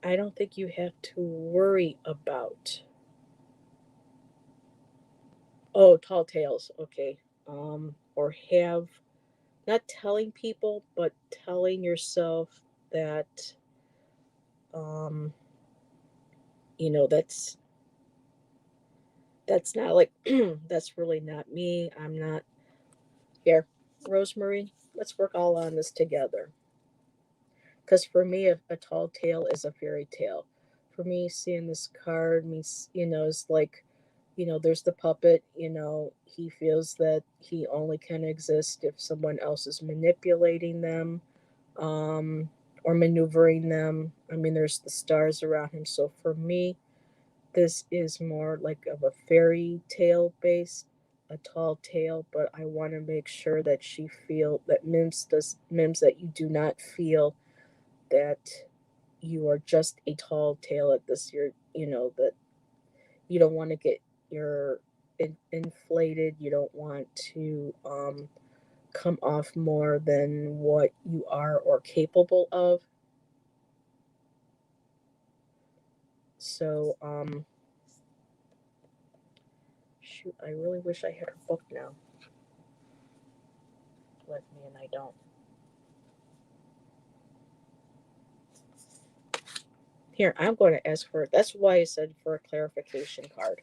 I don't think you have to worry about. Oh, tall tales, okay. Or have, not telling people, but telling yourself that, um, that's not like, that's really not me. I'm not here. Rosemary, let's work all on this together. Because for me, a tall tale is a fairy tale. For me, seeing this card means, is like, there's the puppet, he feels that he only can exist if someone else is manipulating them, um, or maneuvering them. I mean, there's the stars around him. So for me, this is more like of a fairy tale based, a tall tale, but I want to make sure that Mims, that you do not feel that you are just a tall tale at this. That you don't want to get your inflated. You don't want to come off more than what you are or capable of. So, shoot, I really wish I had her book now with me, and I don't. Here, I'm going to ask for. That's why I said for a clarification card.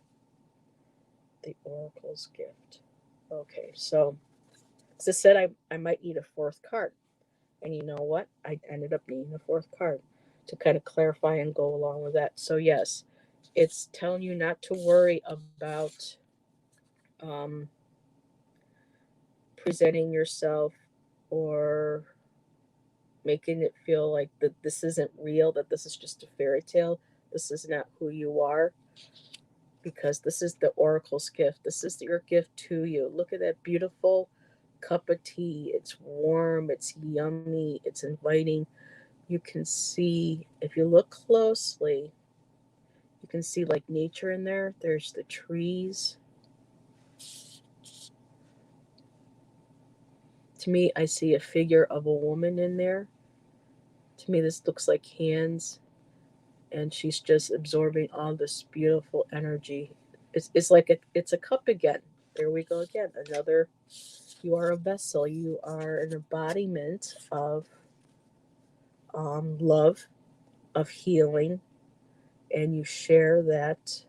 The Oracle's gift. Okay, so as I said, I might need a fourth card. And you know what? I ended up needing a fourth card to kind of clarify and go along with that. So, yes, it's telling you not to worry about um, presenting yourself or making it feel like that this isn't real, that this is just a fairy tale. This is not who you are, because this is the Oracle's gift. This is your gift to you. Look at that beautiful cup of tea. It's warm, it's yummy, it's inviting. You can see, if you look closely, you can see like nature in there. There's the trees. To me, I see a figure of a woman in there. To me, this looks like hands, and she's just absorbing all this beautiful energy. It's like it's a cup again. There we go again. Another, you are a vessel. You are an embodiment of love, of healing, and you share that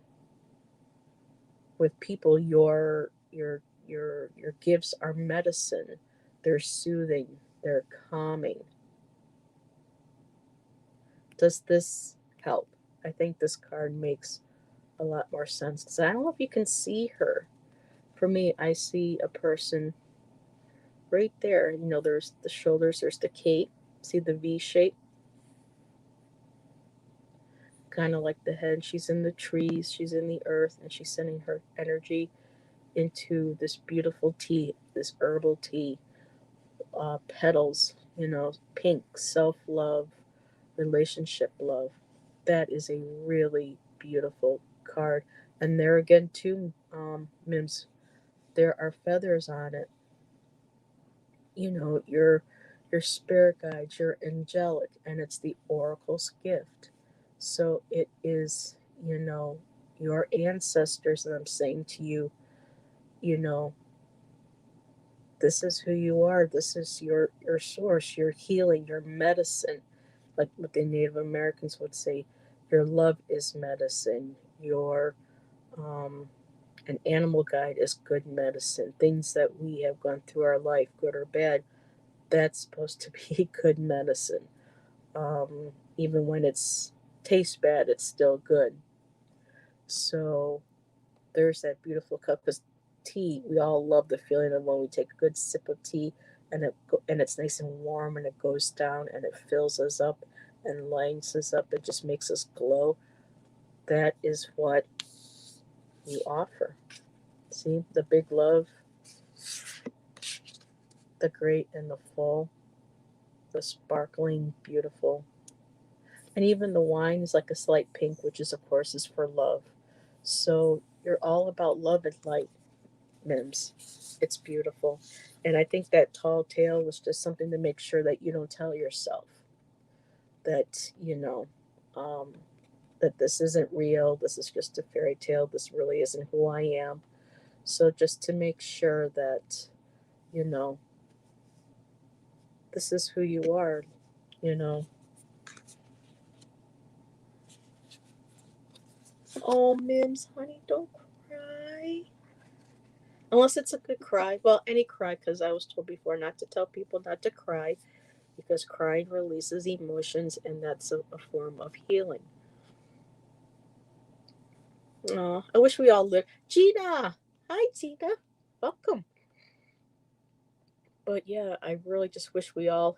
with people. Your gifts are medicine. They're soothing. They're calming. Does this help? I think this card makes a lot more sense, because I don't know if you can see her. For me, I see a person right there. There's the shoulders, there's the cape. See the V shape, kind of like the head. She's in the trees, she's in the earth, and she's sending her energy. into this beautiful tea, this herbal tea, petals, pink, self love, relationship love. That is a really beautiful card. And there again, too, Mims, there are feathers on it. Your spirit guides, your angelic, and it's the oracle's gift. So it is, you know, your ancestors that I'm saying to you, you know, this is who you are. This is your source, your healing, your medicine. Like what the Native Americans would say, your love is medicine. Your an animal guide is good medicine. Things that we have gone through our life, good or bad, that's supposed to be good medicine. Even when it's tastes bad, it's still good. So there's that beautiful cup of tea. We all love the feeling of when we take a good sip of tea and it's nice and warm and it goes down and it fills us up and lightens us up. It just makes us glow. That is what you offer. See the big love, the great and the full, the sparkling, beautiful. And even the wine is like a slight pink, which is, of course, is for love. So you're all about love and light, Mims. It's beautiful. And I think that tall tale was just something to make sure that you don't tell yourself that, um, that this isn't real. This is just a fairy tale. This really isn't who I am. So just to make sure that, you know, this is who you are, you know. Oh, Mims, honey, don't cry. Unless it's a good cry. Well, any cry, because I was told before not to tell people not to cry, because crying releases emotions, and that's a form of healing. Oh, I wish we all lived. Gina! Hi, Gina. Welcome. But yeah, I really just wish we all,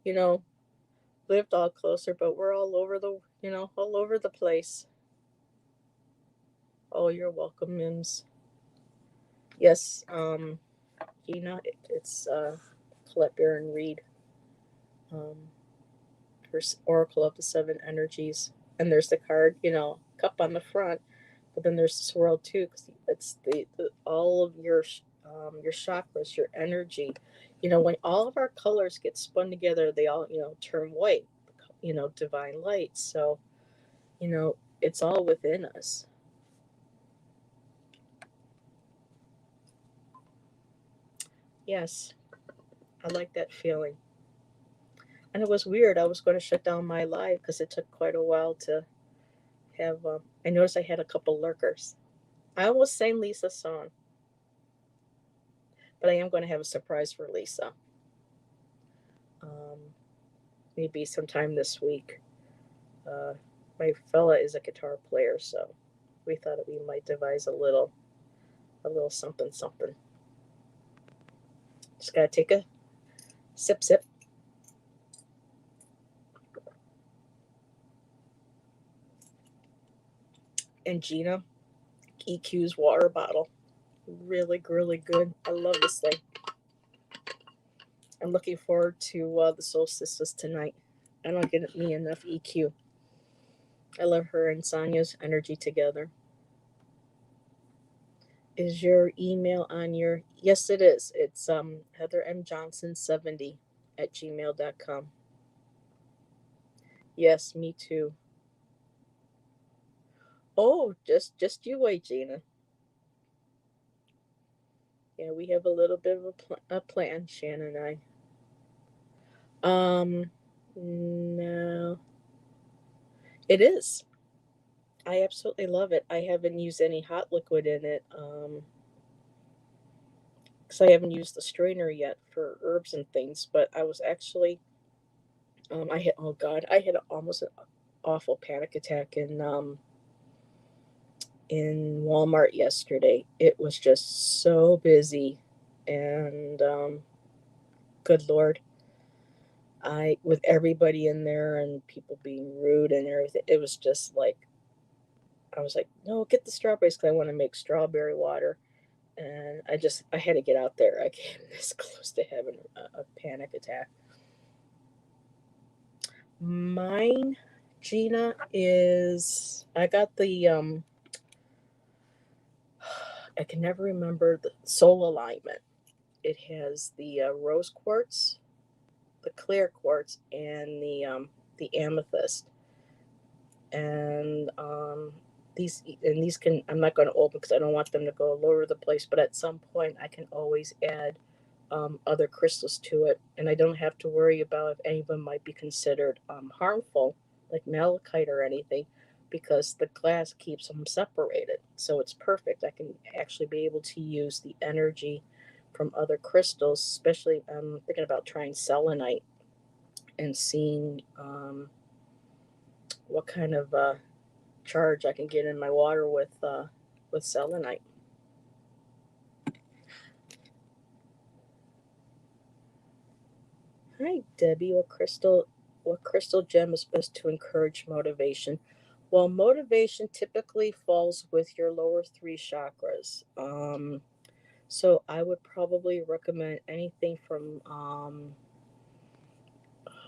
you know, lived all closer, but we're all over all over the place. Oh, you're welcome, Mims. Yes, Gina, it's Colette Baron Reed. Um, Oracle of the Seven Energies. And there's the card, cup on the front, but then there's the swirl too, because it's the all of your chakras, your energy. When all of our colors get spun together, they all turn white. Divine light. So it's all within us. Yes, I like that feeling. And it was weird. I was going to shut down my live because it took quite a while to have. I noticed I had a couple lurkers. I almost sang Lisa's song, but I am going to have a surprise for Lisa. Um, Maybe sometime this week. Uh, my fella is a guitar player, so we thought we might devise a little something something. Just gotta take a sip sip. And Gina, EQ's water bottle, really really good. I love this thing. I'm looking forward to the solstices tonight. I don't get me enough EQ. I love her and Sonia's energy together. Is your email on your? Yes, it is. It's Heather M Johnson 70 at gmail.com. Yes, me too. Oh, just you wait, Gina. Yeah, we have a little bit of a plan, Shannon and I. No, it is. I absolutely love it. I haven't used any hot liquid in it. Because I haven't used the strainer yet for herbs and things. But I was actually, I had, oh God, I had almost an awful panic attack in Walmart yesterday. It was just so busy, and good Lord, I with everybody in there and people being rude and everything. It was just like I was like, no, get the strawberries because I want to make strawberry water. And I had to get out there. I came this close to having a panic attack. Mine, Gina, is I got the I can never remember the soul alignment. It has the rose quartz, the clear quartz, and the amethyst. And these can, I'm not going to open because I don't want them to go all over the place. But at some point, I can always add other crystals to it, and I don't have to worry about if any of them might be considered harmful, like malachite or anything, because the glass keeps them separated. So it's perfect. I can actually be able to use the energy from other crystals, especially I'm thinking about trying selenite and seeing what kind of charge I can get in my water with selenite. Hi, Debbie. What crystal gem is best to encourage motivation? Well, motivation typically falls with your lower three chakras. So I would probably recommend anything from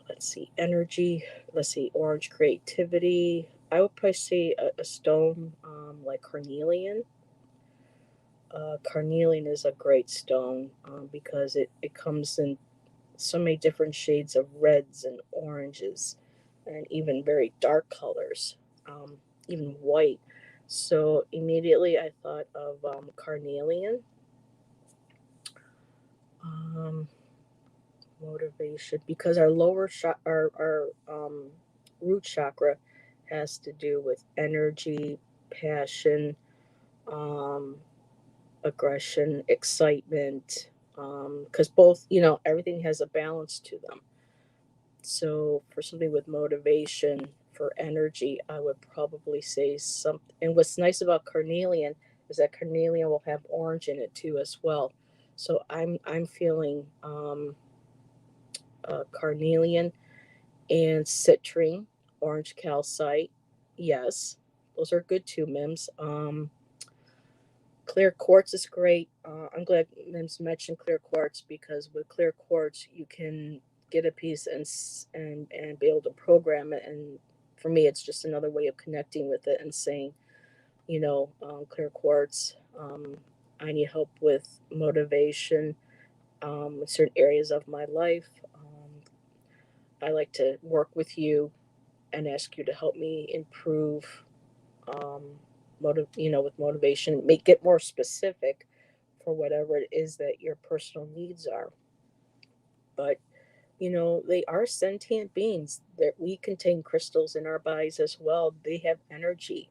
let's see, energy. Let's see, orange creativity. I would probably say a stone like carnelian. Carnelian is a great stone because it comes in so many different shades of reds and oranges and even very dark colors, even white. So immediately I thought of carnelian. Um, Motivation, because our our root chakra has to do with energy, passion, um, aggression, excitement. Because both, everything has a balance to them. So for something with motivation, for energy, I would probably say something. And what's nice about carnelian is that carnelian will have orange in it too as well. So I'm feeling carnelian and citrine, orange calcite. Yes, those are good too, Mims. Clear quartz is great. I'm glad Mims mentioned clear quartz because with clear quartz you can get a piece and be able to program it. And for me, it's just another way of connecting with it and saying, clear quartz. I need help with motivation in certain areas of my life. I like to work with you and ask you to help me improve with motivation, make it more specific for whatever it is that your personal needs are. But they are sentient beings, that we contain crystals in our bodies as well. They have energy,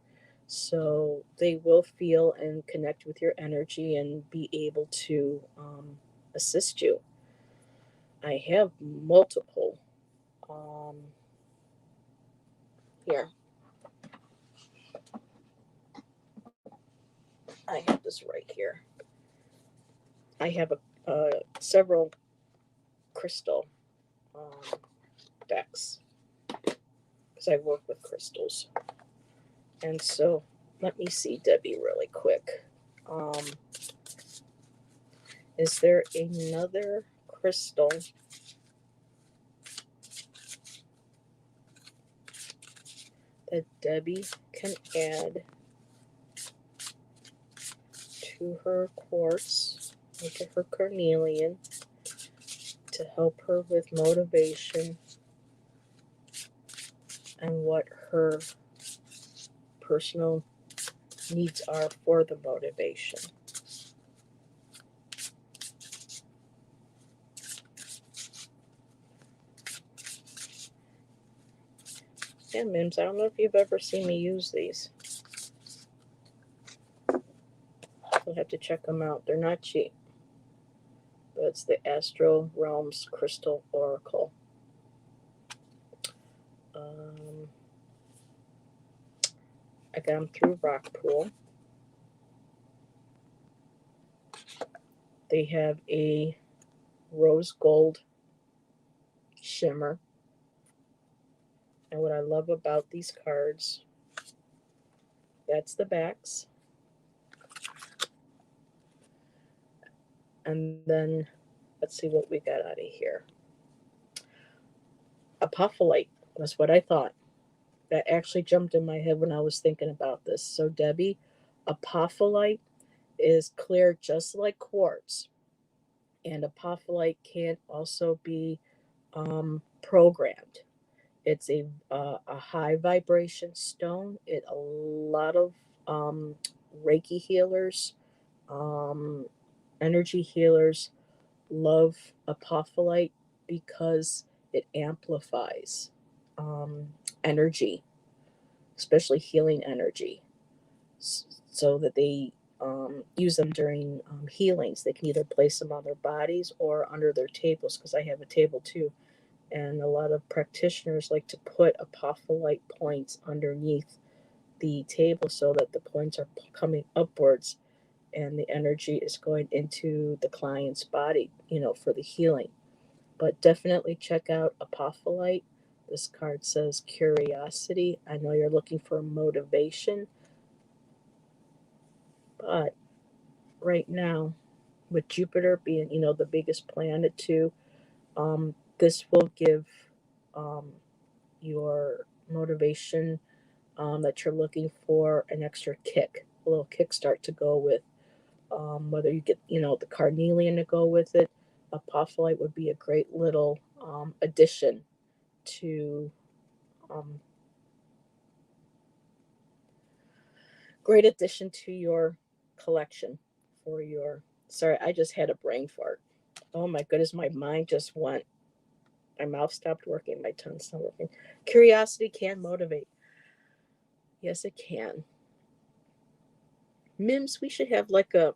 so they will feel and connect with your energy and be able to assist you. I have multiple um, here. I have this right here. I have several crystal um, decks because I work with crystals. And so let me see, Debbie, really quick. Um, is there another crystal that Debbie can add to her quartz, or to her carnelian, to help her with motivation and what her personal needs are for the motivation? Yeah, Mims, I don't know if you've ever seen me use these. You'll have to check them out. They're not cheap. But it's the Astro Realms Crystal Oracle. Um, I got them through Rockpool. They have a rose gold shimmer. And what I love about these cards That's the backs. And then let's see what we got out of here. Apophyllite was what I thought. That actually jumped in my head when I was thinking about this. So, Debbie, apophyllite is clear just like quartz, and apophyllite can also be programmed. It's a high vibration stone. A lot of um, Reiki healers, um, energy healers love apophyllite because it amplifies um, energy, especially healing energy, so that they use them during healings. They can either place them on their bodies or under their tables, because I have a table too. And a lot of practitioners like to put apophyllite points underneath the table so that the points are coming upwards and the energy is going into the client's body, for the healing. But definitely check out apophyllite. This card says curiosity. I know you're looking for motivation, but right now, with Jupiter being, the biggest planet too, this will give um, your motivation that you're looking for an extra kick, a little kickstart to go with. Whether you get, the carnelian to go with it, apophyllite would be a great little addition to um, your collection for your. Sorry, I just had a brain fart. Oh my goodness, my mind just went. My mouth stopped working. My tongue stopped working. Curiosity can motivate. Yes, it can. Mims, we should have like a,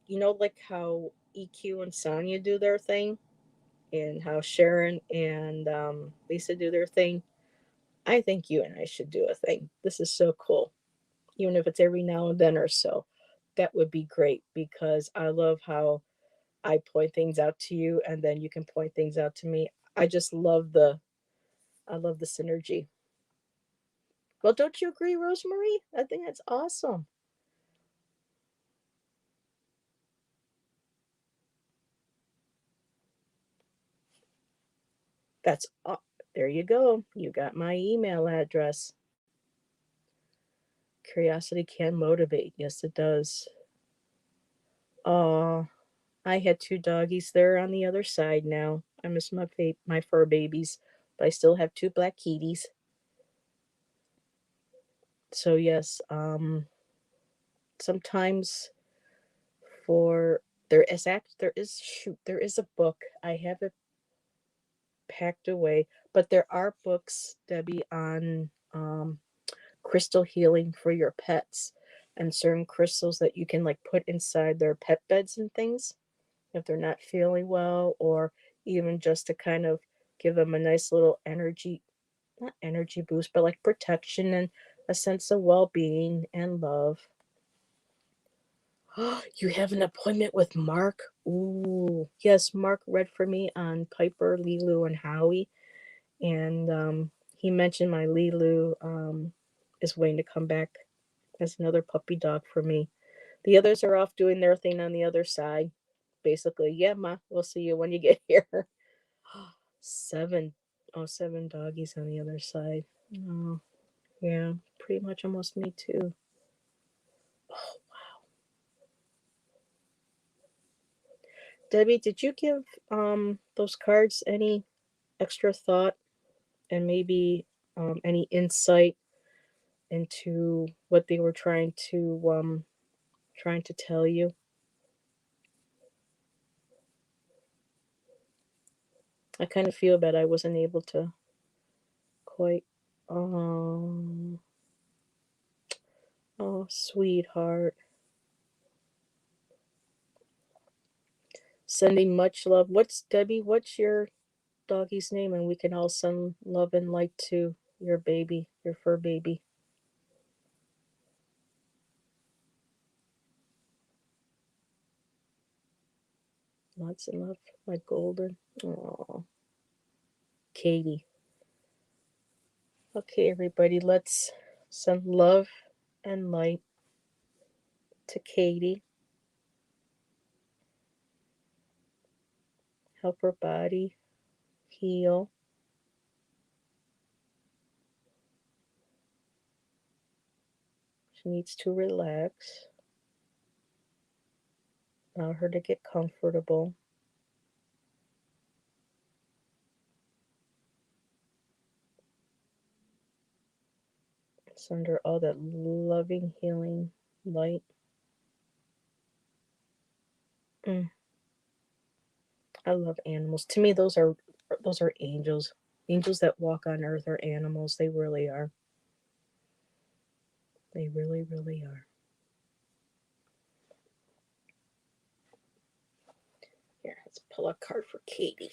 like how EQ and Sonia do their thing, and how Sharon and Lisa do their thing. I think you and I should do a thing. This is so cool. Even if it's every now and then or so, that would be great, because I love how I point things out to you and then you can point things out to me. I just love the synergy. Well, don't you agree, Rosemary? I think that's awesome. That's there you go. You got my email address. Curiosity can motivate. Yes, it does. Oh, I had two doggies. They're on the other side now. I miss my fur babies, but I still have two black kitties. So yes, sometimes for there is a book. I have it packed away, but there are books, Debbie, on crystal healing for your pets, and certain crystals that you can like put inside their pet beds and things if they're not feeling well, or even just to kind of give them a nice little energy, not energy boost, but like protection and a sense of well-being and love. You have an appointment with Mark? Ooh, yes, Mark read for me on Piper, Lilu, and Howie, and he mentioned my Lilu is waiting to come back as another puppy dog for me. The others are off doing their thing on the other side. Basically, yeah, ma, we'll see you when you get here. Seven, oh, seven doggies on the other side. Oh, yeah, pretty much almost me too. Oh, Debbie, did you give those cards any extra thought, and maybe any insight into what they were trying to tell you? I kind of feel bad I wasn't able to quite. Um, oh, sweetheart. Sending much love. What's Debbie? What's your doggy's name? And we can all send love and light to your baby, your fur baby. Lots of love, my golden. Oh, Katie. Okay, everybody, let's send love and light to Katie. Help her body heal. She needs to relax. Allow her to get comfortable. It's under all that loving, healing light. Mm, I love animals. To me, those are angels. Angels that walk on earth are animals. They really are. They really, really are. Here, let's pull a card for Katie.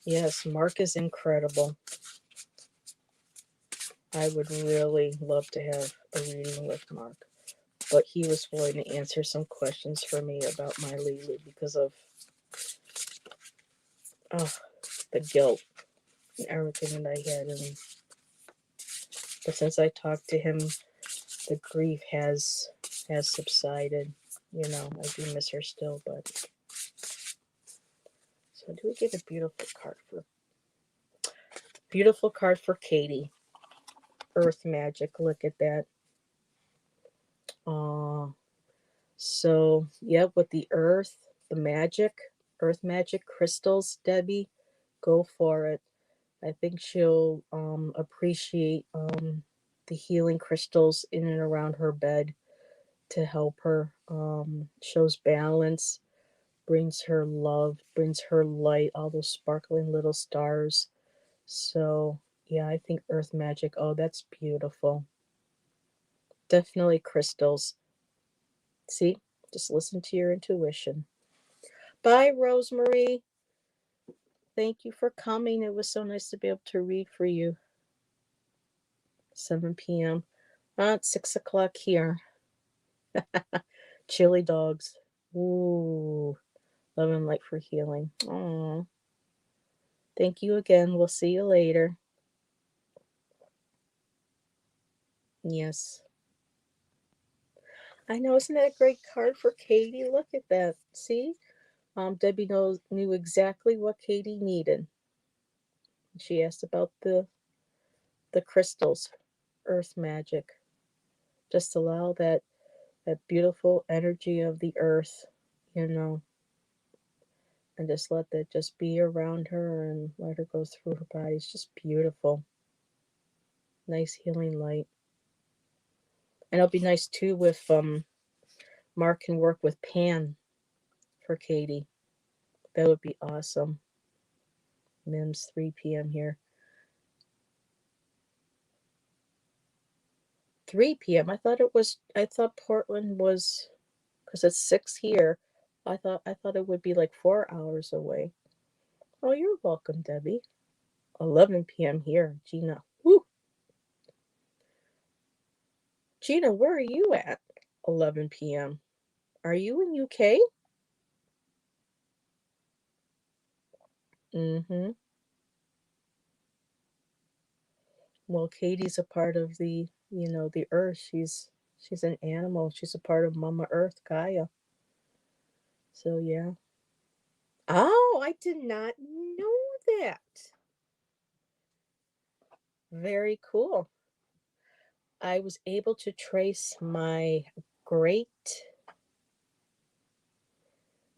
Yes, Mark is incredible. I would really love to have a reading with Mark, but he was willing to answer some questions for me about my Lulu because of the guilt and everything that I had. But since I talked to him, the grief has subsided. You know, I do miss her still, but so do we get a beautiful card for Katie? Earth magic. Look at that. So yeah, with the earth magic crystals, Debbie, go for it. I think she'll appreciate the healing crystals in and around her bed to help her. Shows balance, brings her love, brings her light, all those sparkling little stars. So yeah, I think earth magic. Oh, that's beautiful. Definitely crystals. See, just listen to your intuition. Bye, Rosemary. Thank you for coming. It was so nice to be able to read for you. 7 p.m. It's 6 o'clock here. Chili dogs. Ooh, love and light for healing. Aww. Thank you again. We'll see you later. Yes. I know, isn't that a great card for Katie? Look at that. See? Debbie knew exactly what Katie needed. She asked about the crystals, earth magic. Just allow that beautiful energy of the earth, you know, and just let that just be around her and let her go through her body. It's just beautiful. Nice healing light. And it'll be nice too if Mark can work with Pan for Katie. That would be awesome. Mims 3 p.m. here. 3 p.m. I thought Portland was because it's 6 here. I thought it would be like 4 hours away. Oh, you're welcome, Debbie. 11 p.m. here, Gina. Woo! Gina, where are you at? 11 p.m. Are you in UK? Mm-hmm. Well, Katie's a part of the earth. She's an animal. She's a part of Mama Earth, Gaia. So yeah. Oh, I did not know that. Very cool. I was able to trace great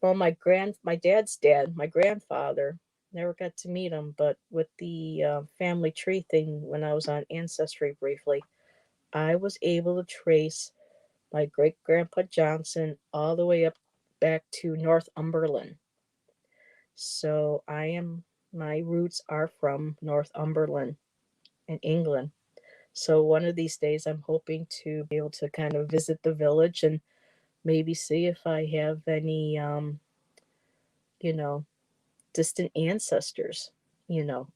my dad's dad, my grandfather. Never got to meet him, but with the family tree thing when I was on Ancestry briefly, I was able to trace my great grandpa Johnson all the way up back to Northumberland. So my roots are from Northumberland in England. So one of these days, I'm hoping to be able to kind of visit the village and maybe see if I have any, you know, distant ancestors,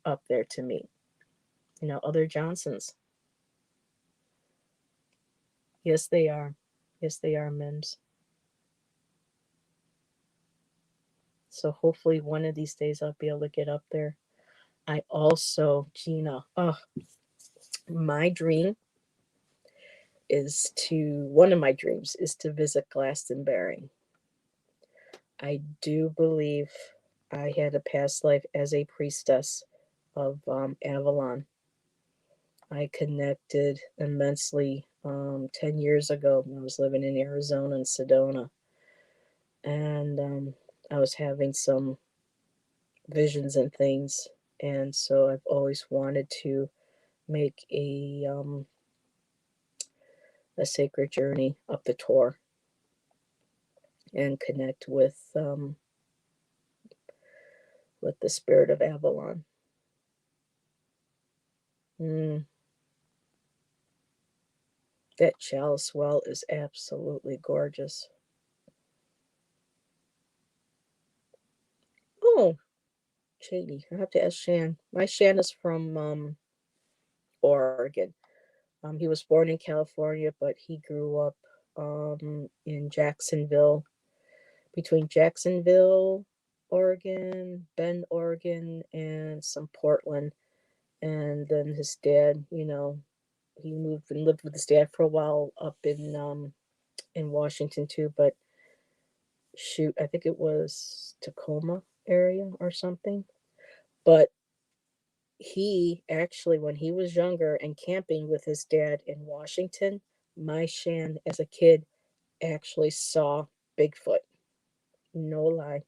up there to meet, other Johnsons. Yes, they are. Yes, they are, Mims. So hopefully one of these days I'll be able to get up there. I also, Gina, my dream one of my dreams is to visit Glastonbury. I do believe I had a past life as a priestess of Avalon. I connected immensely 10 years ago when I was living in Arizona in Sedona. And I was having some visions and things. And so I've always wanted to make a sacred journey up the Tor and connect with the spirit of Avalon. Mm, that chalice well is absolutely gorgeous. Oh, Shady, I have to ask Shan. My Shan is from Oregon. He was born in California, but he grew up in Jacksonville, between Jacksonville, Oregon, Bend, Oregon, and some Portland. And then his dad, he moved and lived with his dad for a while up in Washington too. But shoot, I think it was Tacoma area or something. But he actually, when he was younger and camping with his dad in Washington, my Shan as a kid actually saw Bigfoot. No lie.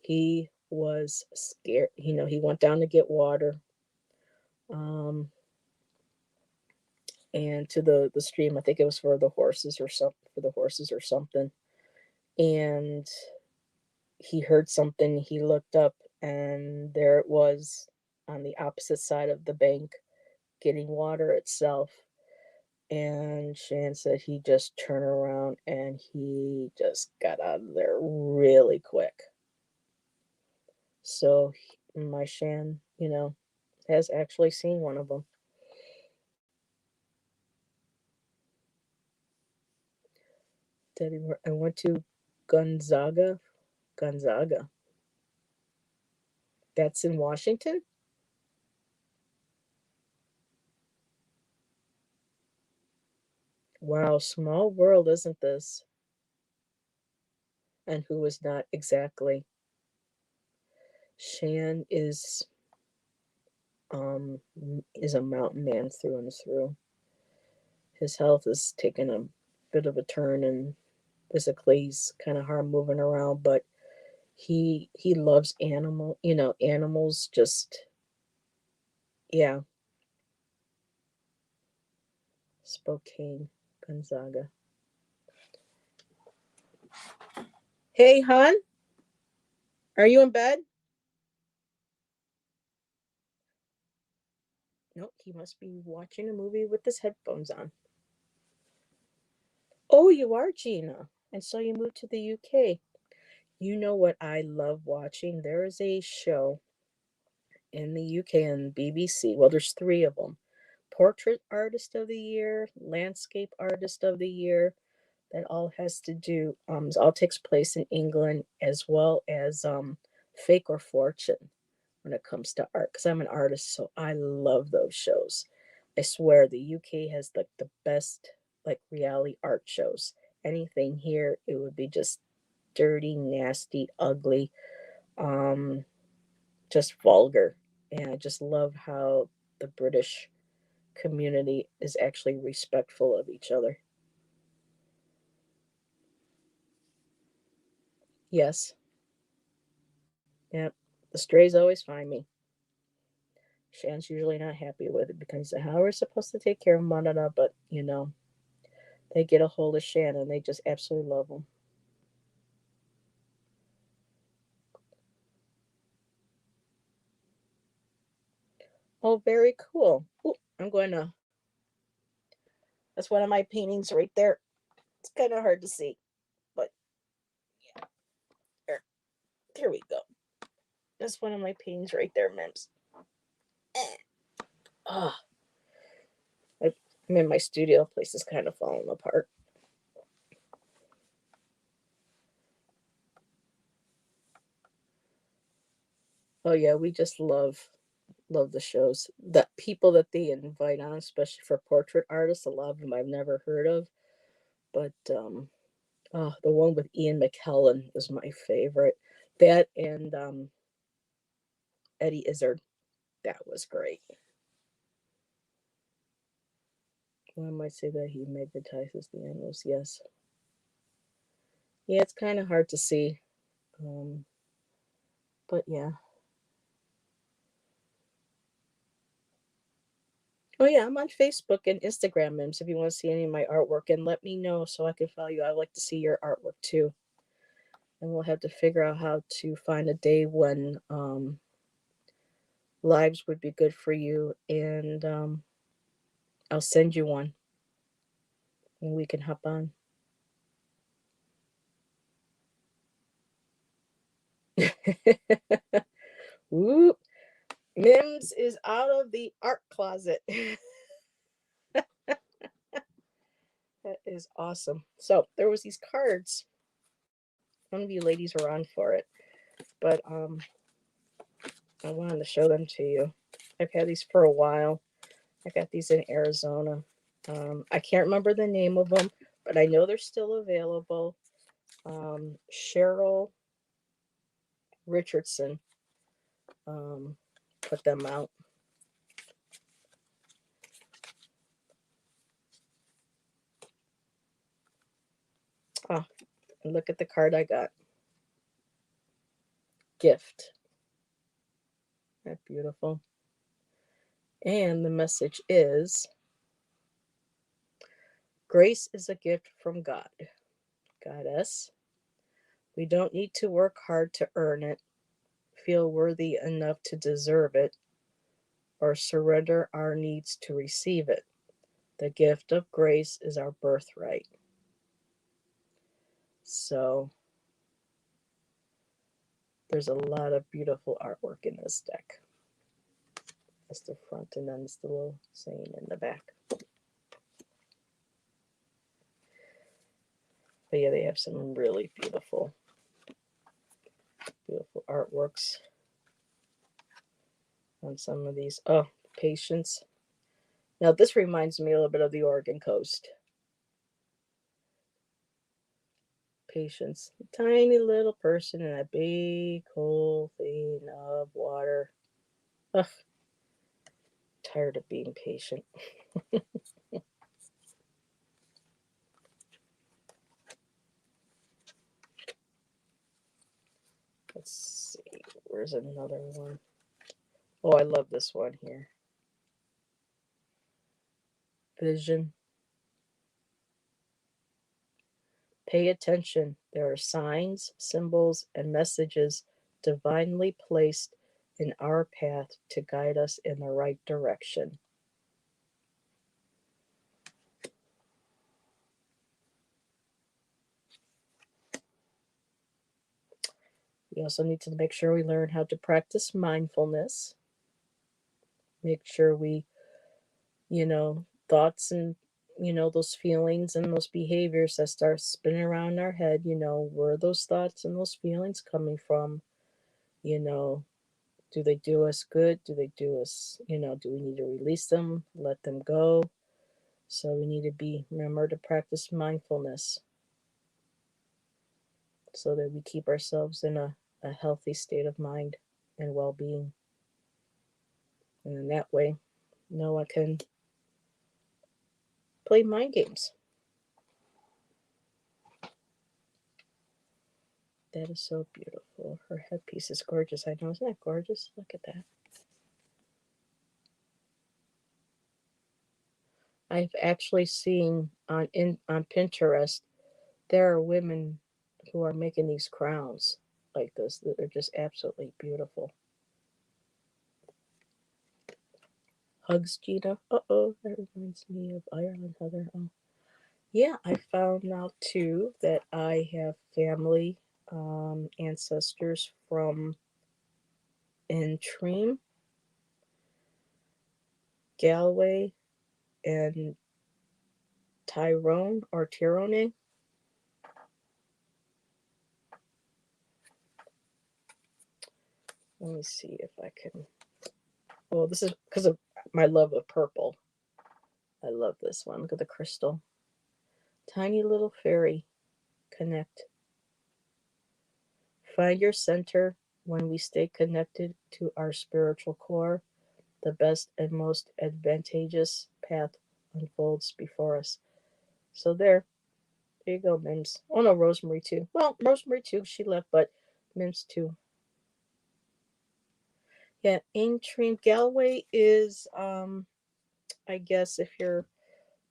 He was scared. He went down to get water, um, and to the stream. I think it was for the horses or something. And he heard something. He looked up, and there it was on the opposite side of the bank, getting water itself. And Shan said he just turned around and he just got out of there really quick. So my Shan, has actually seen one of them. I went to Gonzaga. Gonzaga. That's in Washington? Wow, small world, isn't this? And who is not exactly? Shan um is a mountain man through and through. His health has taken a bit of a turn, and physically he's kind of hard moving around, but he loves animals. Just, yeah. Spokane, Gonzaga. Hey, hon, are you in bed? Nope, he must be watching a movie with his headphones on. Oh, you are, Gina. And so you moved to the UK. You know what I love watching? There is a show in the UK on BBC. Well, there's three of them: Portrait Artist of the Year, Landscape Artist of the Year. That all has to do. It all takes place in England, as well as Fake or Fortune when it comes to art. Because I'm an artist, so I love those shows. I swear the UK has like the best like reality art shows. Anything here, it would be just dirty, nasty, ugly, um, just vulgar. And I just love how the British community is actually respectful of each other. Yes. Yep. The strays always find me. Shan's usually not happy with it because how we're supposed to take care of Manana, but they get a hold of Shan and they just absolutely love him. Oh, very cool. Ooh, I'm going to. That's one of my paintings right there. It's kind of hard to see, but yeah, there we go. That's one of my paintings right there, Mims. Oh, I'm in my studio. Place is kind of falling apart. Oh yeah, we just love the shows. The people that they invite on, especially for portrait artists, a lot of them I've never heard of. But oh, the one with Ian McKellen was my favorite. That and Eddie Izzard. That was great. One might say that he magnetizes the animals. Yes. Yeah, it's kind of hard to see. Um, but yeah. Oh yeah, I'm on Facebook and Instagram, Mims. If you want to see any of my artwork, and let me know so I can follow you. I'd like to see your artwork too. And we'll have to figure out how to find a day when lives would be good for you, and I'll send you one, and we can hop on. Whoop! Mims is out of the art closet. That is awesome. So there was these cards. One of you ladies were on for it, but I wanted to show them to you. I've had these for a while. I got these in Arizona. I can't remember the name of them, but I know they're still available. Cheryl Richardson um, put them out. Oh, and look at the card I got. Gift. Isn't that beautiful? And the message is grace is a gift from God. Goddess. We don't need to work hard to earn it, feel worthy enough to deserve it, or surrender our needs to receive it. The gift of grace is our birthright. So there's a lot of beautiful artwork in this deck. That's the front, and then it's the little saying in the back. But yeah, they have some really beautiful, beautiful artworks on some of these. Oh, patience. Now this reminds me a little bit of the Oregon coast. Patience. A tiny little person in a big whole thing of water. Ugh, tired of being patient. Let's see. Where's another one? Oh, I love this one here. Vision. Pay attention. There are signs, symbols, and messages divinely placed in our path to guide us in the right direction. We also need to make sure we learn how to practice mindfulness. Make sure we, thoughts and, those feelings and those behaviors that start spinning around in our head, where are those thoughts and those feelings coming from? You know, do they do us good? Do they do us, do we need to release them, let them go? So we need to remember to practice mindfulness so that we keep ourselves in a healthy state of mind and well being. And in that way, no one can play mind games. That is so beautiful. Her headpiece is gorgeous. I know, isn't that gorgeous? Look at that. I've actually seen on Pinterest there are women who are making these crowns like this that are just absolutely beautiful. Hugs, Gina. Uh-oh, that reminds me of Ireland, Heather. Oh. Yeah, I found out too that I have family ancestors from Antrim, Galway, and Tyrone or Tyrone. Let me see if I can. Well, this is because of my love of purple. I love this one. Look at the crystal. Tiny little fairy. Connect. Find your center. When we stay connected to our spiritual core, the best and most advantageous path unfolds before us. So there you go, Mims. Oh no, Rosemary too. Well, Rosemary too. She left, but Mims too. Yeah, Aintree Galway is I guess if you're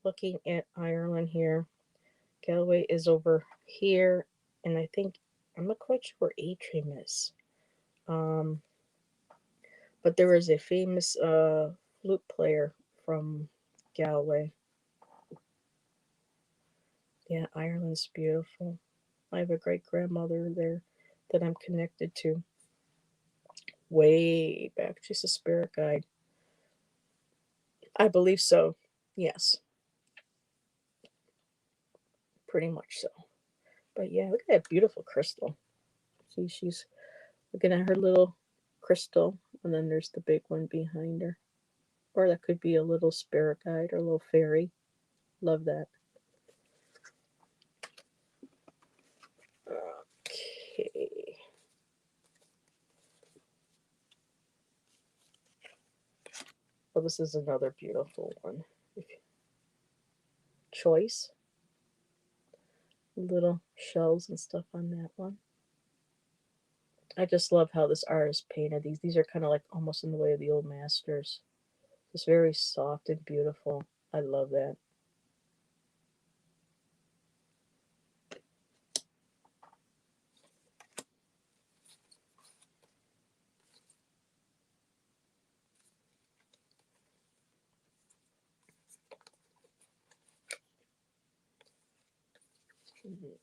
looking at Ireland here, Galway is over here, and I think I'm not quite sure where Antrim is. Um, but there is a famous flute player from Galway. Yeah, Ireland's beautiful. I have a great grandmother there that I'm connected to way back. She's a spirit guide. I believe so. Yes, pretty much so. But yeah, look at that beautiful crystal. See, she's looking at her little crystal, and then there's the big one behind her. Or that could be a little spirit guide or a little fairy. Love that. Okay. Well, this is another beautiful one. Choice. Little shells and stuff on that one. I just love how this artist painted these. These are kind of like almost in the way of the old masters. Just very soft and beautiful. I love that.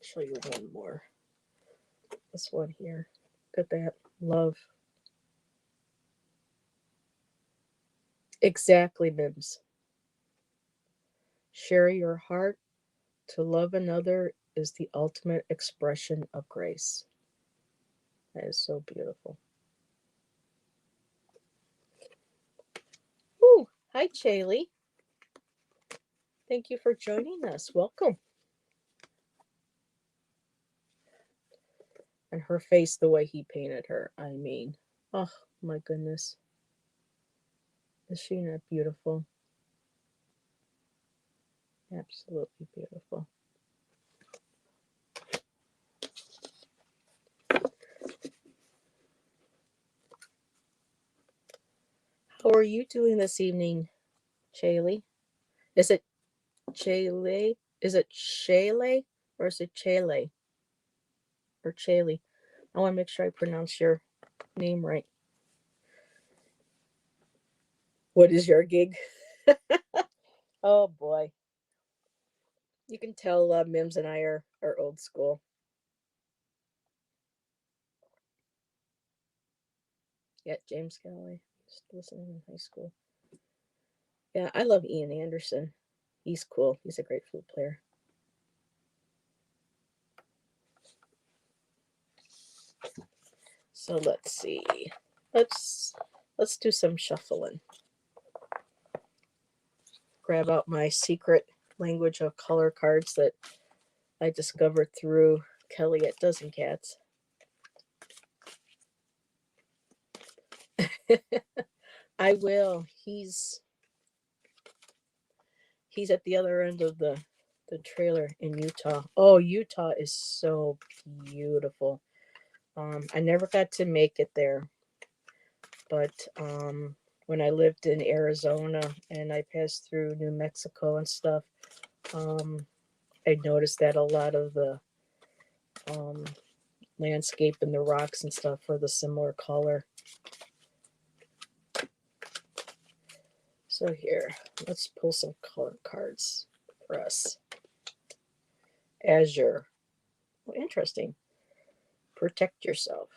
Show you one more. This one here. Look at that. Love. Exactly, Mims. Share your heart. To love another is the ultimate expression of grace. That is so beautiful. Ooh, hi, Chaley. Thank you for joining us. Welcome. And her face, the way he painted her. I mean, oh my goodness. Is she not beautiful? Absolutely beautiful. How are you doing this evening, Chaley? Is it Chaley? Is it Chaley or is it Chaley or Chaley? I want to make sure I pronounce your name right. What is your gig? Oh boy. You can tell Mims and I are old school. Yeah, James Galloway. Just listening in high school. Yeah, I love Ian Anderson. He's cool. He's a great flute player. So let's see. Let's let's do some shuffling. Grab out my secret language of color cards that I discovered through Kelly at Dozen Cats. I will. He's at the other end of the trailer in Utah. Oh, Utah is so beautiful. I never got to make it there, but when I lived in Arizona and I passed through New Mexico and stuff, um, I noticed that a lot of the um, landscape and the rocks and stuff were the similar color. So here, let's pull some color cards for us. Azure. Well, interesting. Protect yourself.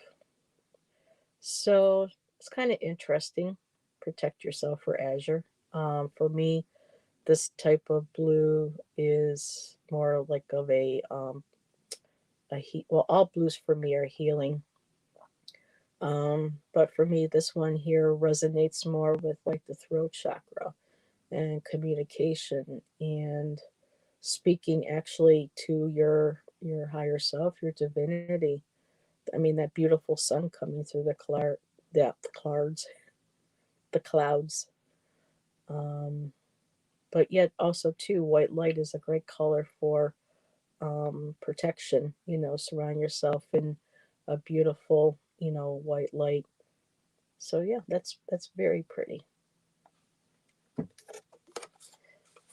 So it's kind of interesting. Protect yourself for Azure. For me, this type of blue is more like of a well, all blues for me are healing. But for me, this one here resonates more with like the throat chakra and communication and speaking actually to your higher self, your divinity. I mean, that beautiful sun coming through the clouds. Um, but yet also too, white light is a great color for protection. You know, surround yourself in a beautiful, white light. So yeah, that's very pretty.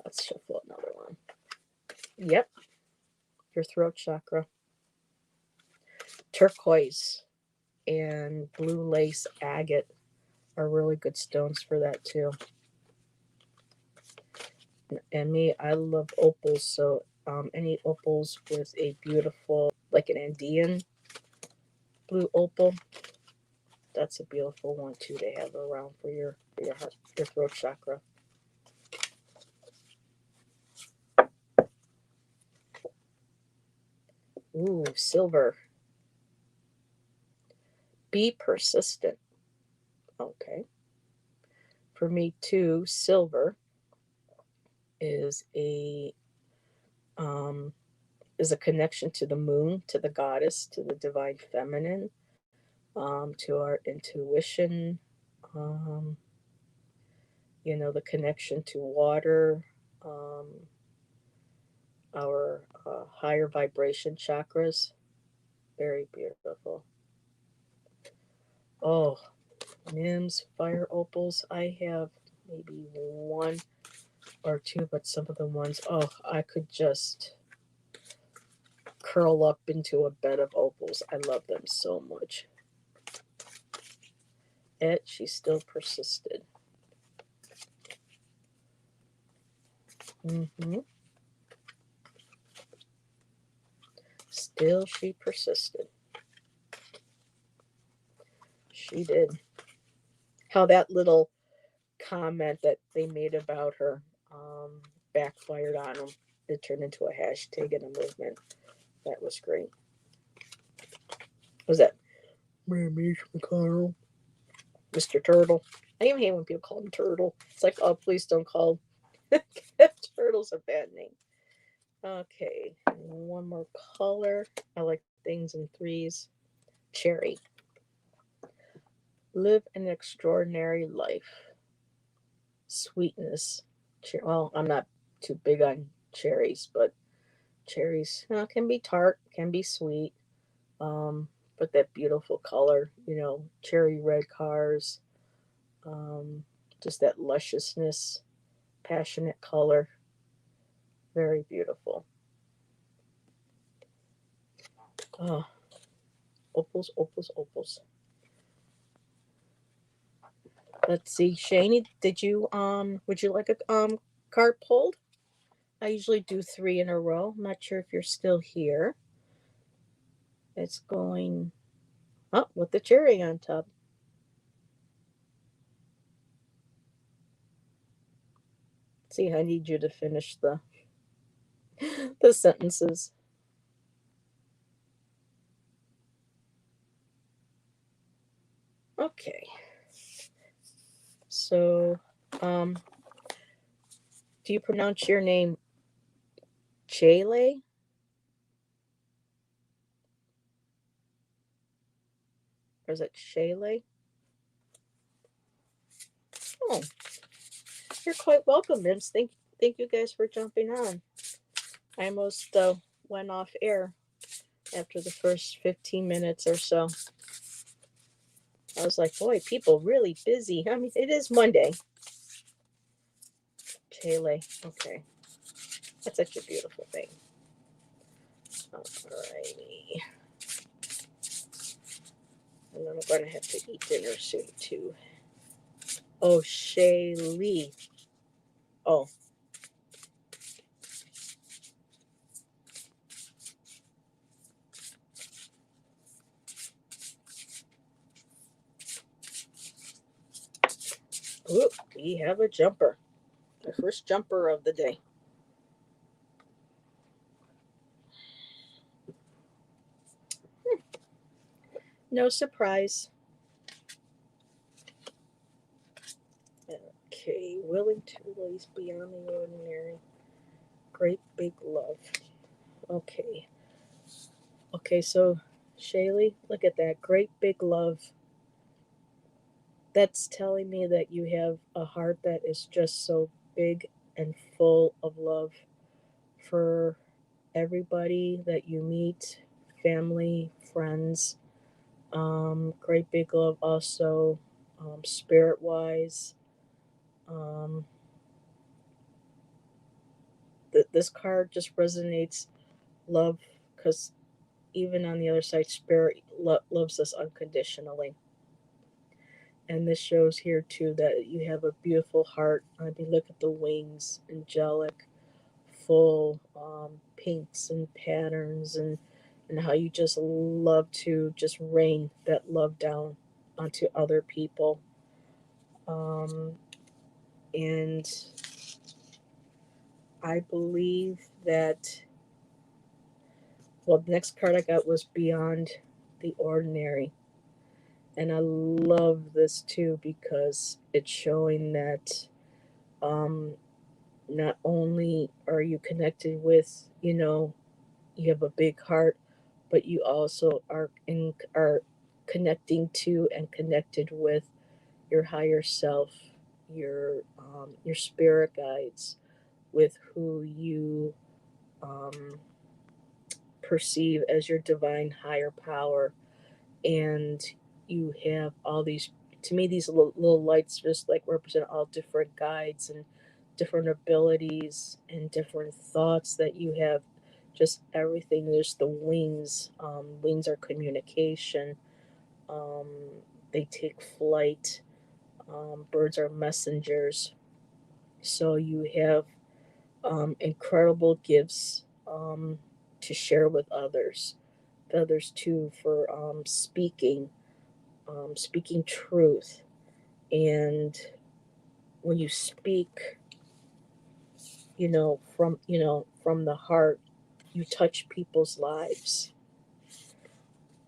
Let's shuffle another one. Yep, your throat chakra. Turquoise and blue lace agate are really good stones for that too. And me, I love opals, so any opals with a beautiful, like an Andean blue opal, that's a beautiful one too to have around for your heart, your throat chakra. Ooh, silver. Be persistent. Okay. For me too, silver is um a connection to the moon, to the goddess, to the divine feminine, to our intuition, um, the connection to water, um, our higher vibration chakras. Very beautiful. Oh, Nims, fire opals. I have maybe one or two, but some of the ones, oh, I could just curl up into a bed of opals. I love them so much. Yet she still persisted. Hmm. Still, she persisted. She did. How that little comment that they made about her backfired on them. It turned into a hashtag and a movement. That was great. Was that Mitch McConnell? Mr. Turtle? I even hate when people call him Turtle. It's like, oh, please don't call Turtle's a bad name. Okay, one more color. I like things in threes. Cherry. Live an extraordinary life. Sweetness. Well, I'm not too big on cherries, but cherries can be tart, can be sweet. Um, but that beautiful color, cherry red cars, um, just that lusciousness, passionate color, very beautiful. Oh, opals, opals, opals. Let's see, Shani, would you like a card pulled? I usually do three in a row. I'm not sure if you're still here. It's going up with the cherry on top. See, I need you to finish the sentences. Okay. So, um, do you pronounce your name Chele? Or is it Shayla? Oh, you're quite welcome, Mims. Thank you guys for jumping on. I almost went off air after the first 15 minutes or so. I was like, boy, people really busy. I mean, it is Monday. Chele. Okay. That's such a beautiful thing. Alrighty. And I'm going to have to eat dinner soon, too. Oh, Shaylee. Oh, ooh, we have a jumper. The first jumper of the day. No surprise. Okay, willing to release beyond the ordinary. Great big love. Okay. Okay, so Shaylee, look at that. Great big love. That's telling me that you have a heart that is just so big and full of love for everybody that you meet, family, friends. Great big love also, spirit wise. Um, this card just resonates love because even on the other side, spirit loves us unconditionally. And this shows here too that you have a beautiful heart. I mean, look at the wings, angelic, full, pinks and patterns, and how you just love to just rain that love down onto other people. Um, and I believe that, well, the next card I got was Beyond the Ordinary. And I love this too because it's showing that, um, not only are you connected with, you have a big heart, but you also are connecting to and connected with your higher self, your spirit guides, with who you um, perceive as your divine higher power, and you have all these. To me, these little lights just like represent all different guides and different abilities and different thoughts that you have. Just everything. There's the wings. Wings are communication. Um, they take flight. Birds are messengers. So you have incredible gifts to share with others. Others too for speaking truth. And when you speak, from the heart, you touch people's lives.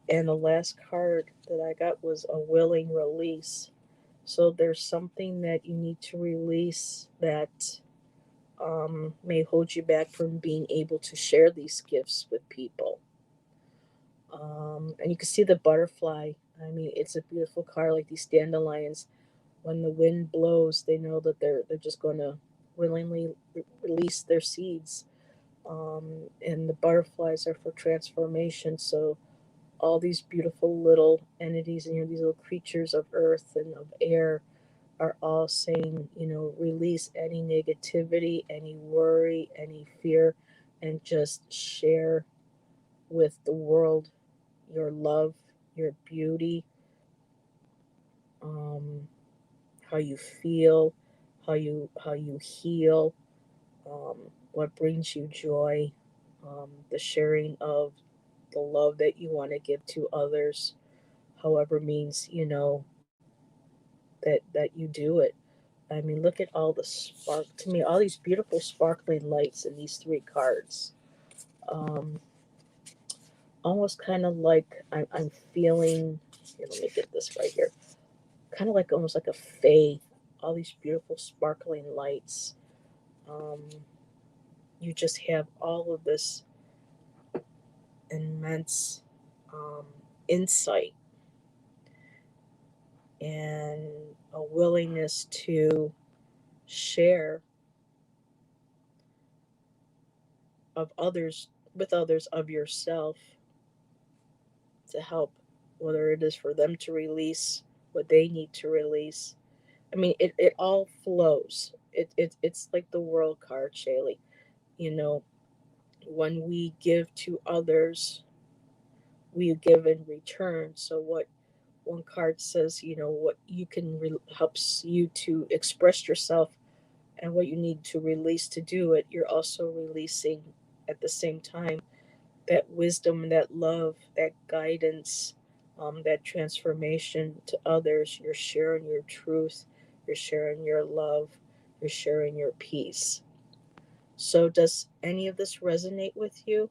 And the last card that I got was a willing release. So there's something that you need to release that may hold you back from being able to share these gifts with people. And you can see the butterfly. I mean, it's a beautiful card, like these dandelions. When the wind blows, they know that they're just going to willingly release their seeds. And the butterflies are for transformation. So all these beautiful little entities and these little creatures of earth and of air are all saying, release any negativity, any worry, any fear, and just share with the world your love, your beauty, um, how you feel, how you heal, what brings you joy, the sharing of the love that you want to give to others, however means that you do it. I mean, look at all the spark to me, all these beautiful sparkling lights in these three cards. Um, Almost kind of like I'm feeling. Here, let me get this right here. Kind of like almost like a fae. All these beautiful sparkling lights. Um, you just have all of this immense um, insight and a willingness to share of others with others of yourself to help, whether it is for them to release what they need to release. I mean, it all flows. It's like the world card, Shaylee. You know, when we give to others, we give in return. So what one card says, what you can helps you to express yourself and what you need to release to do it. You're also releasing at the same time that wisdom, that love, that guidance, that transformation to others. You're sharing your truth, you're sharing your love, you're sharing your peace. So, does any of this resonate with you?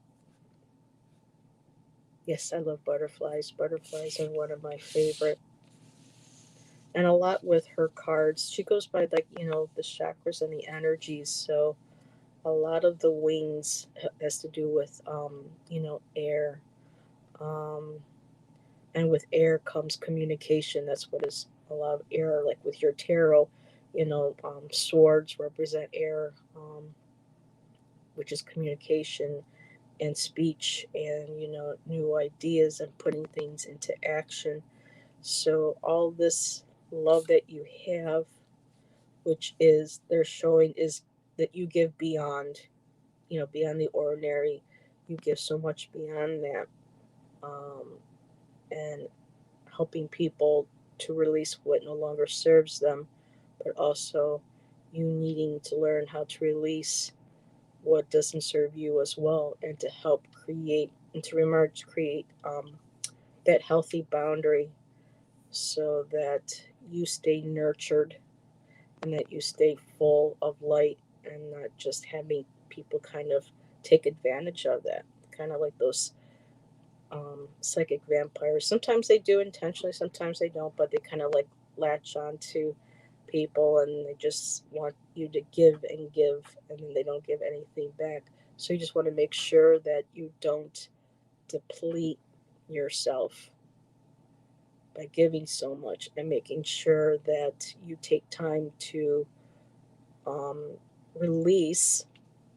Yes, I love butterflies. Butterflies are one of my favorite. and a lot with her cards. She goes by, like, the chakras and the energies. So a lot of the wings has to do with air. Um, and with air comes communication. That's what is a lot of air. Like with your tarot, swords represent air, which is communication and speech, and new ideas and putting things into action. So all this love that you have, which is they're showing, is that you give beyond, beyond the ordinary. You give so much beyond that, and helping people to release what no longer serves them, but also you needing to learn how to release what doesn't serve you as well, and to help create and to remember to create that healthy boundary, so that you stay nurtured and that you stay full of light, and not just having people kind of take advantage of that, kind of like those psychic vampires. Sometimes they do intentionally, sometimes they don't, but they kind of like latch on to people, and they just want you to give, and then they don't give anything back. So you just want to make sure that you don't deplete yourself by giving so much, and making sure that you take time to um, release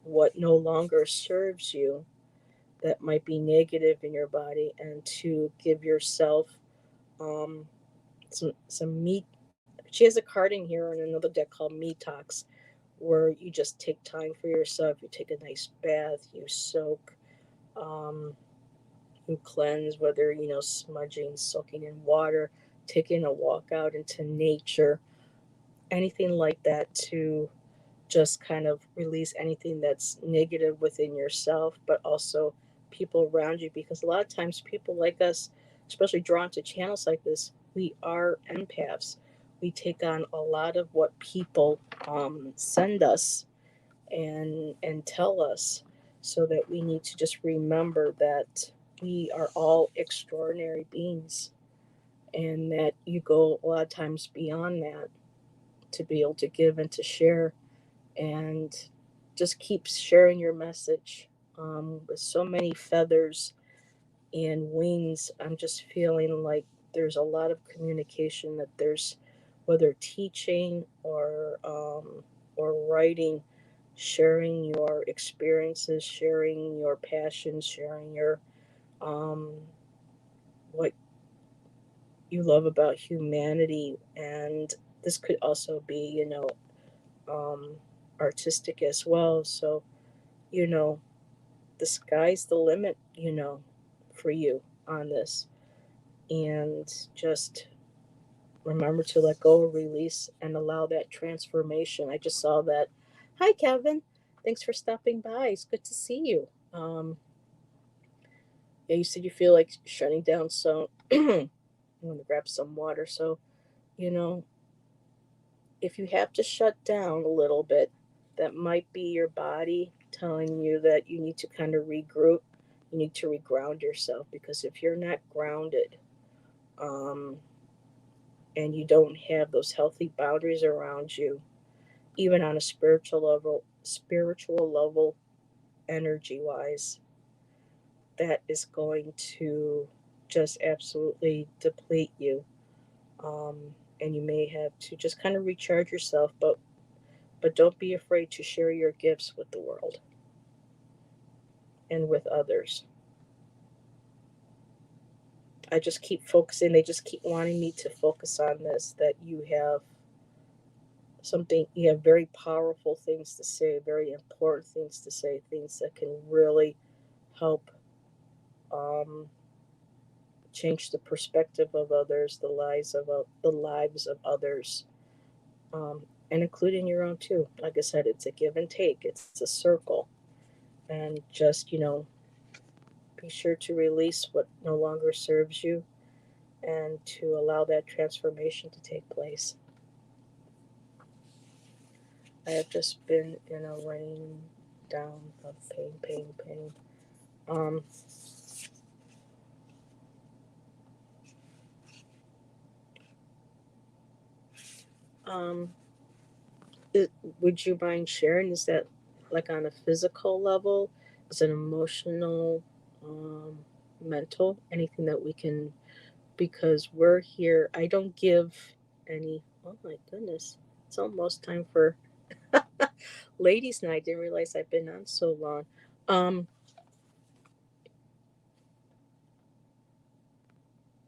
what no longer serves you, that might be negative in your body, and to give yourself um, some meat. She has a card in here on another deck called Detox, where you just take time for yourself. You take a nice bath, you soak, um, you cleanse, whether smudging, soaking in water, taking a walk out into nature, anything like that, to just kind of release anything that's negative within yourself, but also people around you. Because a lot of times, people like us, especially drawn to channels like this, we are empaths. We take on a lot of what people send us and tell us, so that we need to just remember that we are all extraordinary beings, and that you go a lot of times beyond that to be able to give and to share, and just keep sharing your message. With so many feathers and wings, I'm just feeling like there's a lot of communication, that there's, whether teaching or writing, sharing your experiences, sharing your passions, sharing your um, what you love about humanity. And this could also be, um, artistic as well. So, you know, the sky's the limit, for you on this. And just remember to let go, release, and allow that transformation. I just saw that. Hi, Kevin. Thanks for stopping by. It's good to see you. Yeah, you said you feel like shutting down, so I'm going to grab some water. So, you know, if you have to shut down a little bit, that might be your body telling you that you need to kind of regroup. You need to reground yourself, because if you're not grounded, um, and you don't have those healthy boundaries around you, even on a spiritual level, energy wise, that is going to just absolutely deplete you. And you may have to just kind of recharge yourself, but don't be afraid to share your gifts with the world and with others. I just keep focusing. They just keep wanting me to focus on this, that you have very powerful things to say, very important things to say, things that can really help um, change the perspective of others, the lives of others, and including your own too. Like I said, it's a give and take. It's a circle, and just be sure to release what no longer serves you, and to allow that transformation to take place. I have just been in a rain down of pain, pain, pain. Um, would you mind sharing? Is that like on a physical level? Is it emotional, um, mental? Anything that we can, because we're here. I don't give any. Oh my goodness. It's almost time for ladies' night. I didn't realize I've been on so long. Um,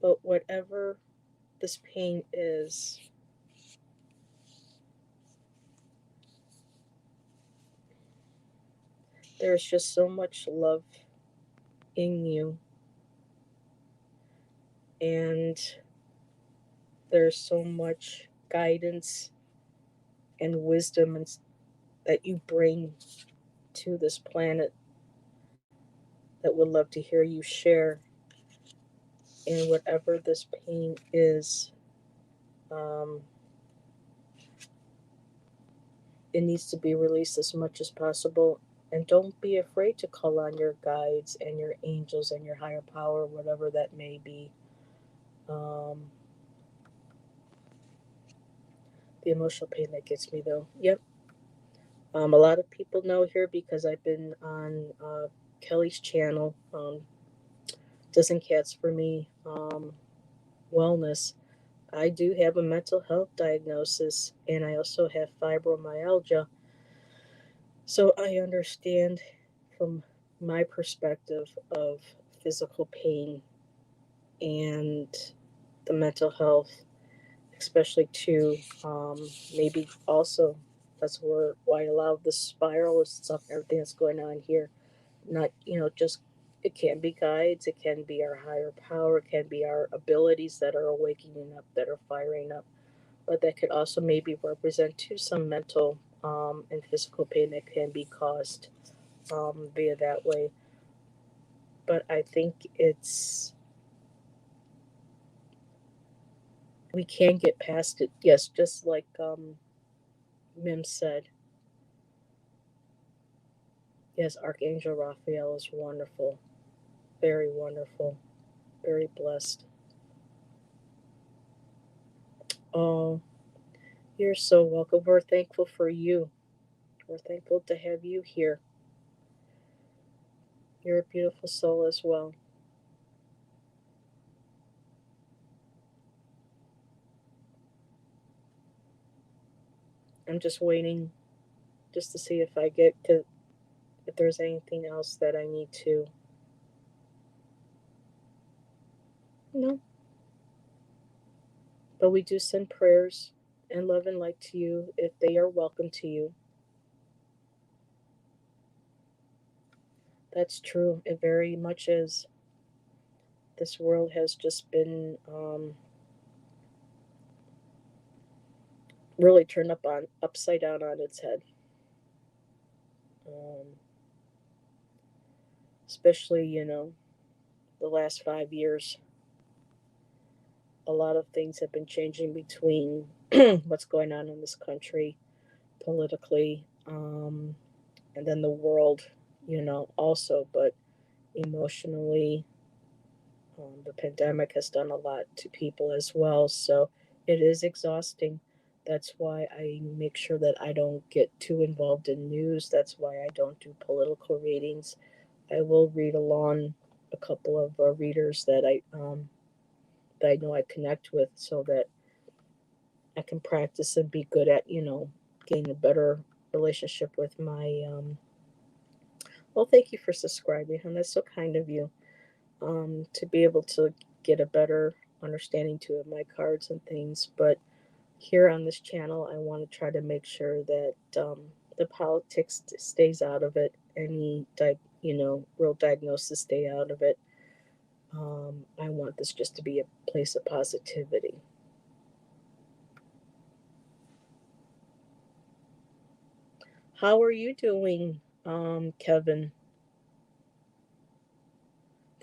but whatever this pain is, there's just so much love in you, and there's so much guidance and wisdom that you bring to this planet that would love to hear you share. And whatever this pain is, um, it needs to be released as much as possible. And don't be afraid to call on your guides and your angels and your higher power, whatever that may be. Um, the emotional pain that gets me, though. Yep. A lot of people know here because I've been on Kelly's channel, Dozen Cats for Me Wellness. I do have a mental health diagnosis and I also have fibromyalgia. So I understand from my perspective of physical pain and the mental health, especially too, maybe also that's why a lot of the spiral and stuff, everything that's going on here, not, just, it can be guides, it can be our higher power, it can be our abilities that are awakening up, that are firing up, but that could also maybe represent to some mental and physical pain that can be caused via that way. But I think we can get past it. Yes, just like Mim said. Yes, Archangel Raphael is wonderful, very wonderful, very blessed. Oh, you're so welcome. We're thankful for you. We're thankful to have you here. You're a beautiful soul as well. I'm just waiting just to see if I get to, if there's anything else that I need to. No, but we do send prayers and love and light to you if they are welcome to you. That's true. It very much is. This world has just been really turned upside down on its head. Um, Especially, the last 5 years. A lot of things have been changing between what's going on in this country politically, and then the world, also, but emotionally, the pandemic has done a lot to people as well. So it is exhausting. That's why I make sure that I don't get too involved in news. That's why I don't do political readings. I will read along a couple of readers that I know I connect with, so that I can practice and be good at getting a better relationship with my. Well, thank you for subscribing, and that's so kind of you. To be able to get a better understanding to of my cards and things. But here on this channel, I want to try to make sure that the politics stays out of it. Any real diagnosis stay out of it. I want this just to be a place of positivity. How are you doing, Kevin?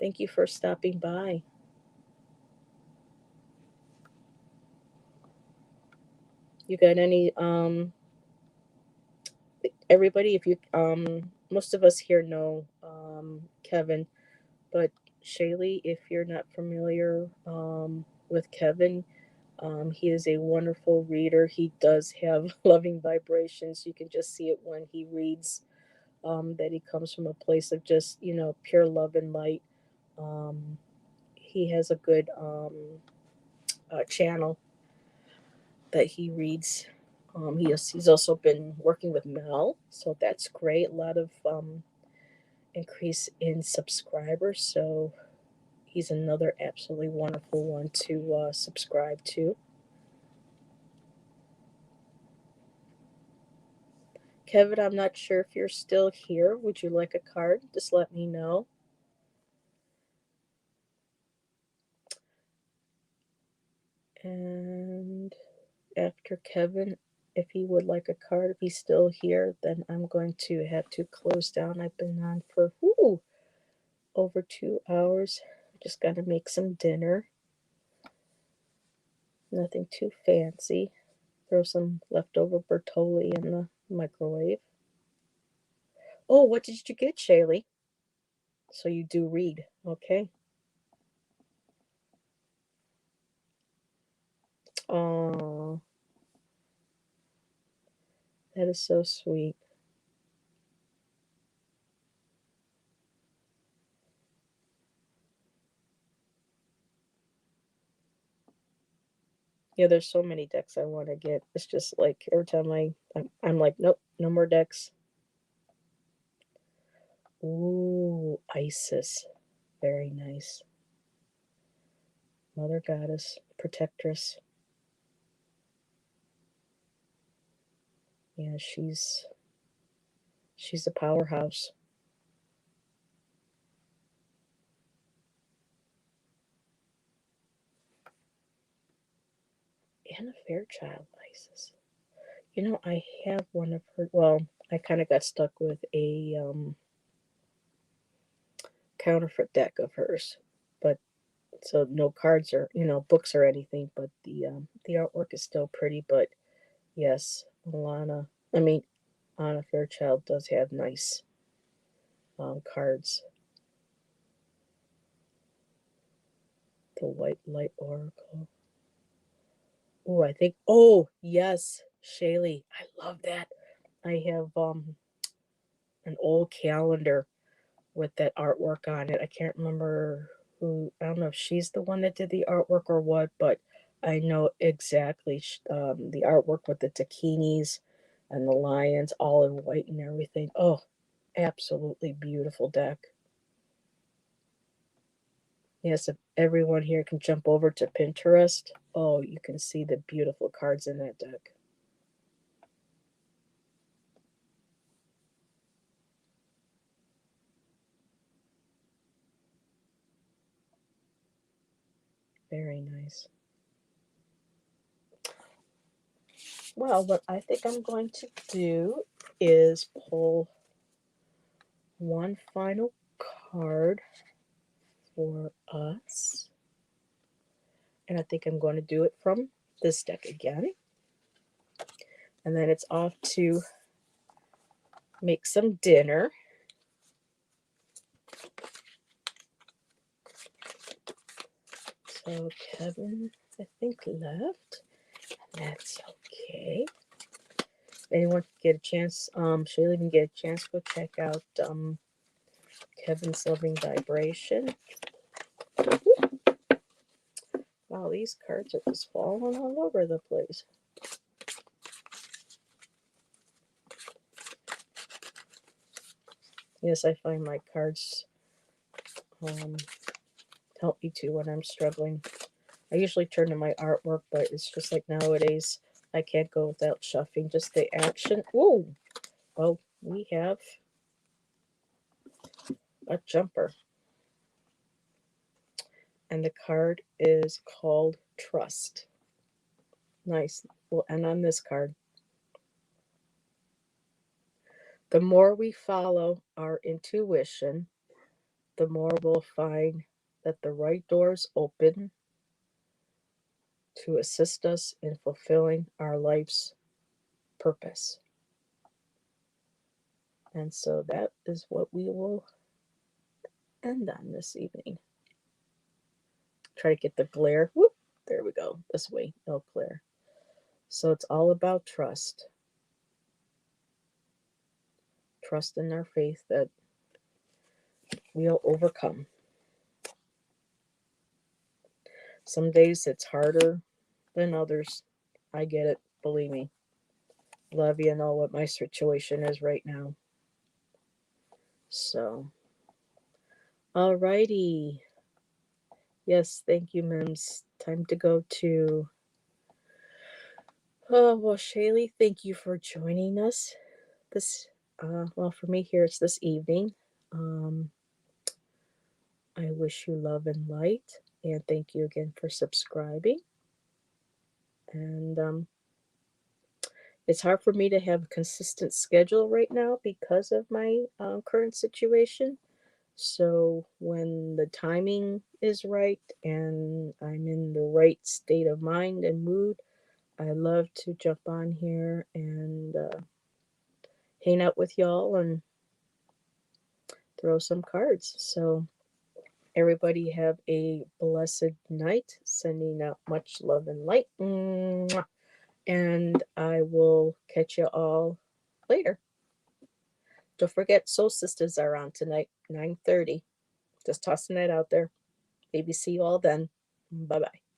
Thank you for stopping by. You got any everybody, if you most of us here know Kevin, but Shaylee, if you're not familiar with Kevin, He is a wonderful reader. He does have loving vibrations. You can just see it when he reads, that he comes from a place of just, pure love and light. Um, he has a good channel that he reads. He's also been working with Mel, so that's great. A lot of increase in subscribers, so he's another absolutely wonderful one to subscribe to. Kevin, I'm not sure if you're still here. Would you like a card? Just let me know. And after Kevin, if he would like a card, if he's still here, then I'm going to have to close down. I've been on for over 2 hours. Just got to make some dinner. Nothing too fancy. Throw some leftover Bertolli in the microwave. Oh, what did you get, Shaylee? So you do read. Okay. Oh, that is so sweet. Yeah, there's so many decks I want to get. It's just like every time I'm like, nope, no more decks. Ooh, Isis. Very nice. Mother Goddess, Protectress. Yeah, she's a powerhouse. Anna Fairchild, Isis. I have one of her. Well, I kind of got stuck with a counterfeit deck of hers, but so no cards or books or anything. But the artwork is still pretty. But yes, Alana. I mean, Anna Fairchild does have nice cards. The White Light Oracle. Oh, I think. Oh, yes, Shaylee. I love that. I have an old calendar with that artwork on it. I can't remember who. I don't know if she's the one that did the artwork or what, but I know exactly the artwork with the taquinis and the lions, all in white and everything. Oh, absolutely beautiful deck. Yes, if everyone here can jump over to Pinterest, oh, you can see the beautiful cards in that deck. Very nice. Well, what I think I'm going to do is pull one final card for us. And I think I'm going to do it from this deck again. And then it's off to make some dinner. So Kevin, I think, left. That's okay. Anyone can get a chance, Shaylee can get a chance to go check out Kevin's Loving Vibration. Wow, these cards are just falling all over the place. Yes, I find my cards help me too when I'm struggling. I usually turn to my artwork, but it's just like nowadays I can't go without shuffling. Just the action. Whoa! Oh, we have a jumper. And the card is called Trust. Nice. We'll end on this card. The more we follow our intuition, the more we'll find that the right doors open to assist us in fulfilling our life's purpose. And so that is what we will end on this evening. Try to get the glare. Whoop, there we go. this way, Eau Claire. So it's all about trust. Trust in our faith that we'll overcome. Some days it's harder than others. I get it, believe me. Love you know what my situation is right now. So, alrighty. Yes, thank you, Mims. Time to go to. Oh, well, Shaylee, thank you for joining us. This, well, for me here, it's this evening. I wish you love and light, and thank you again for subscribing. And it's hard for me to have a consistent schedule right now because of my current situation. So when the timing is right and I'm in the right state of mind and mood, I love to jump on here and hang out with y'all and throw some cards. So everybody have a blessed night. Sending out much love and light. Mwah. And I will catch you all later. Don't forget, Soul Sisters are on tonight, 9:30. Just tossing it out there. Maybe see you all then. Bye-bye.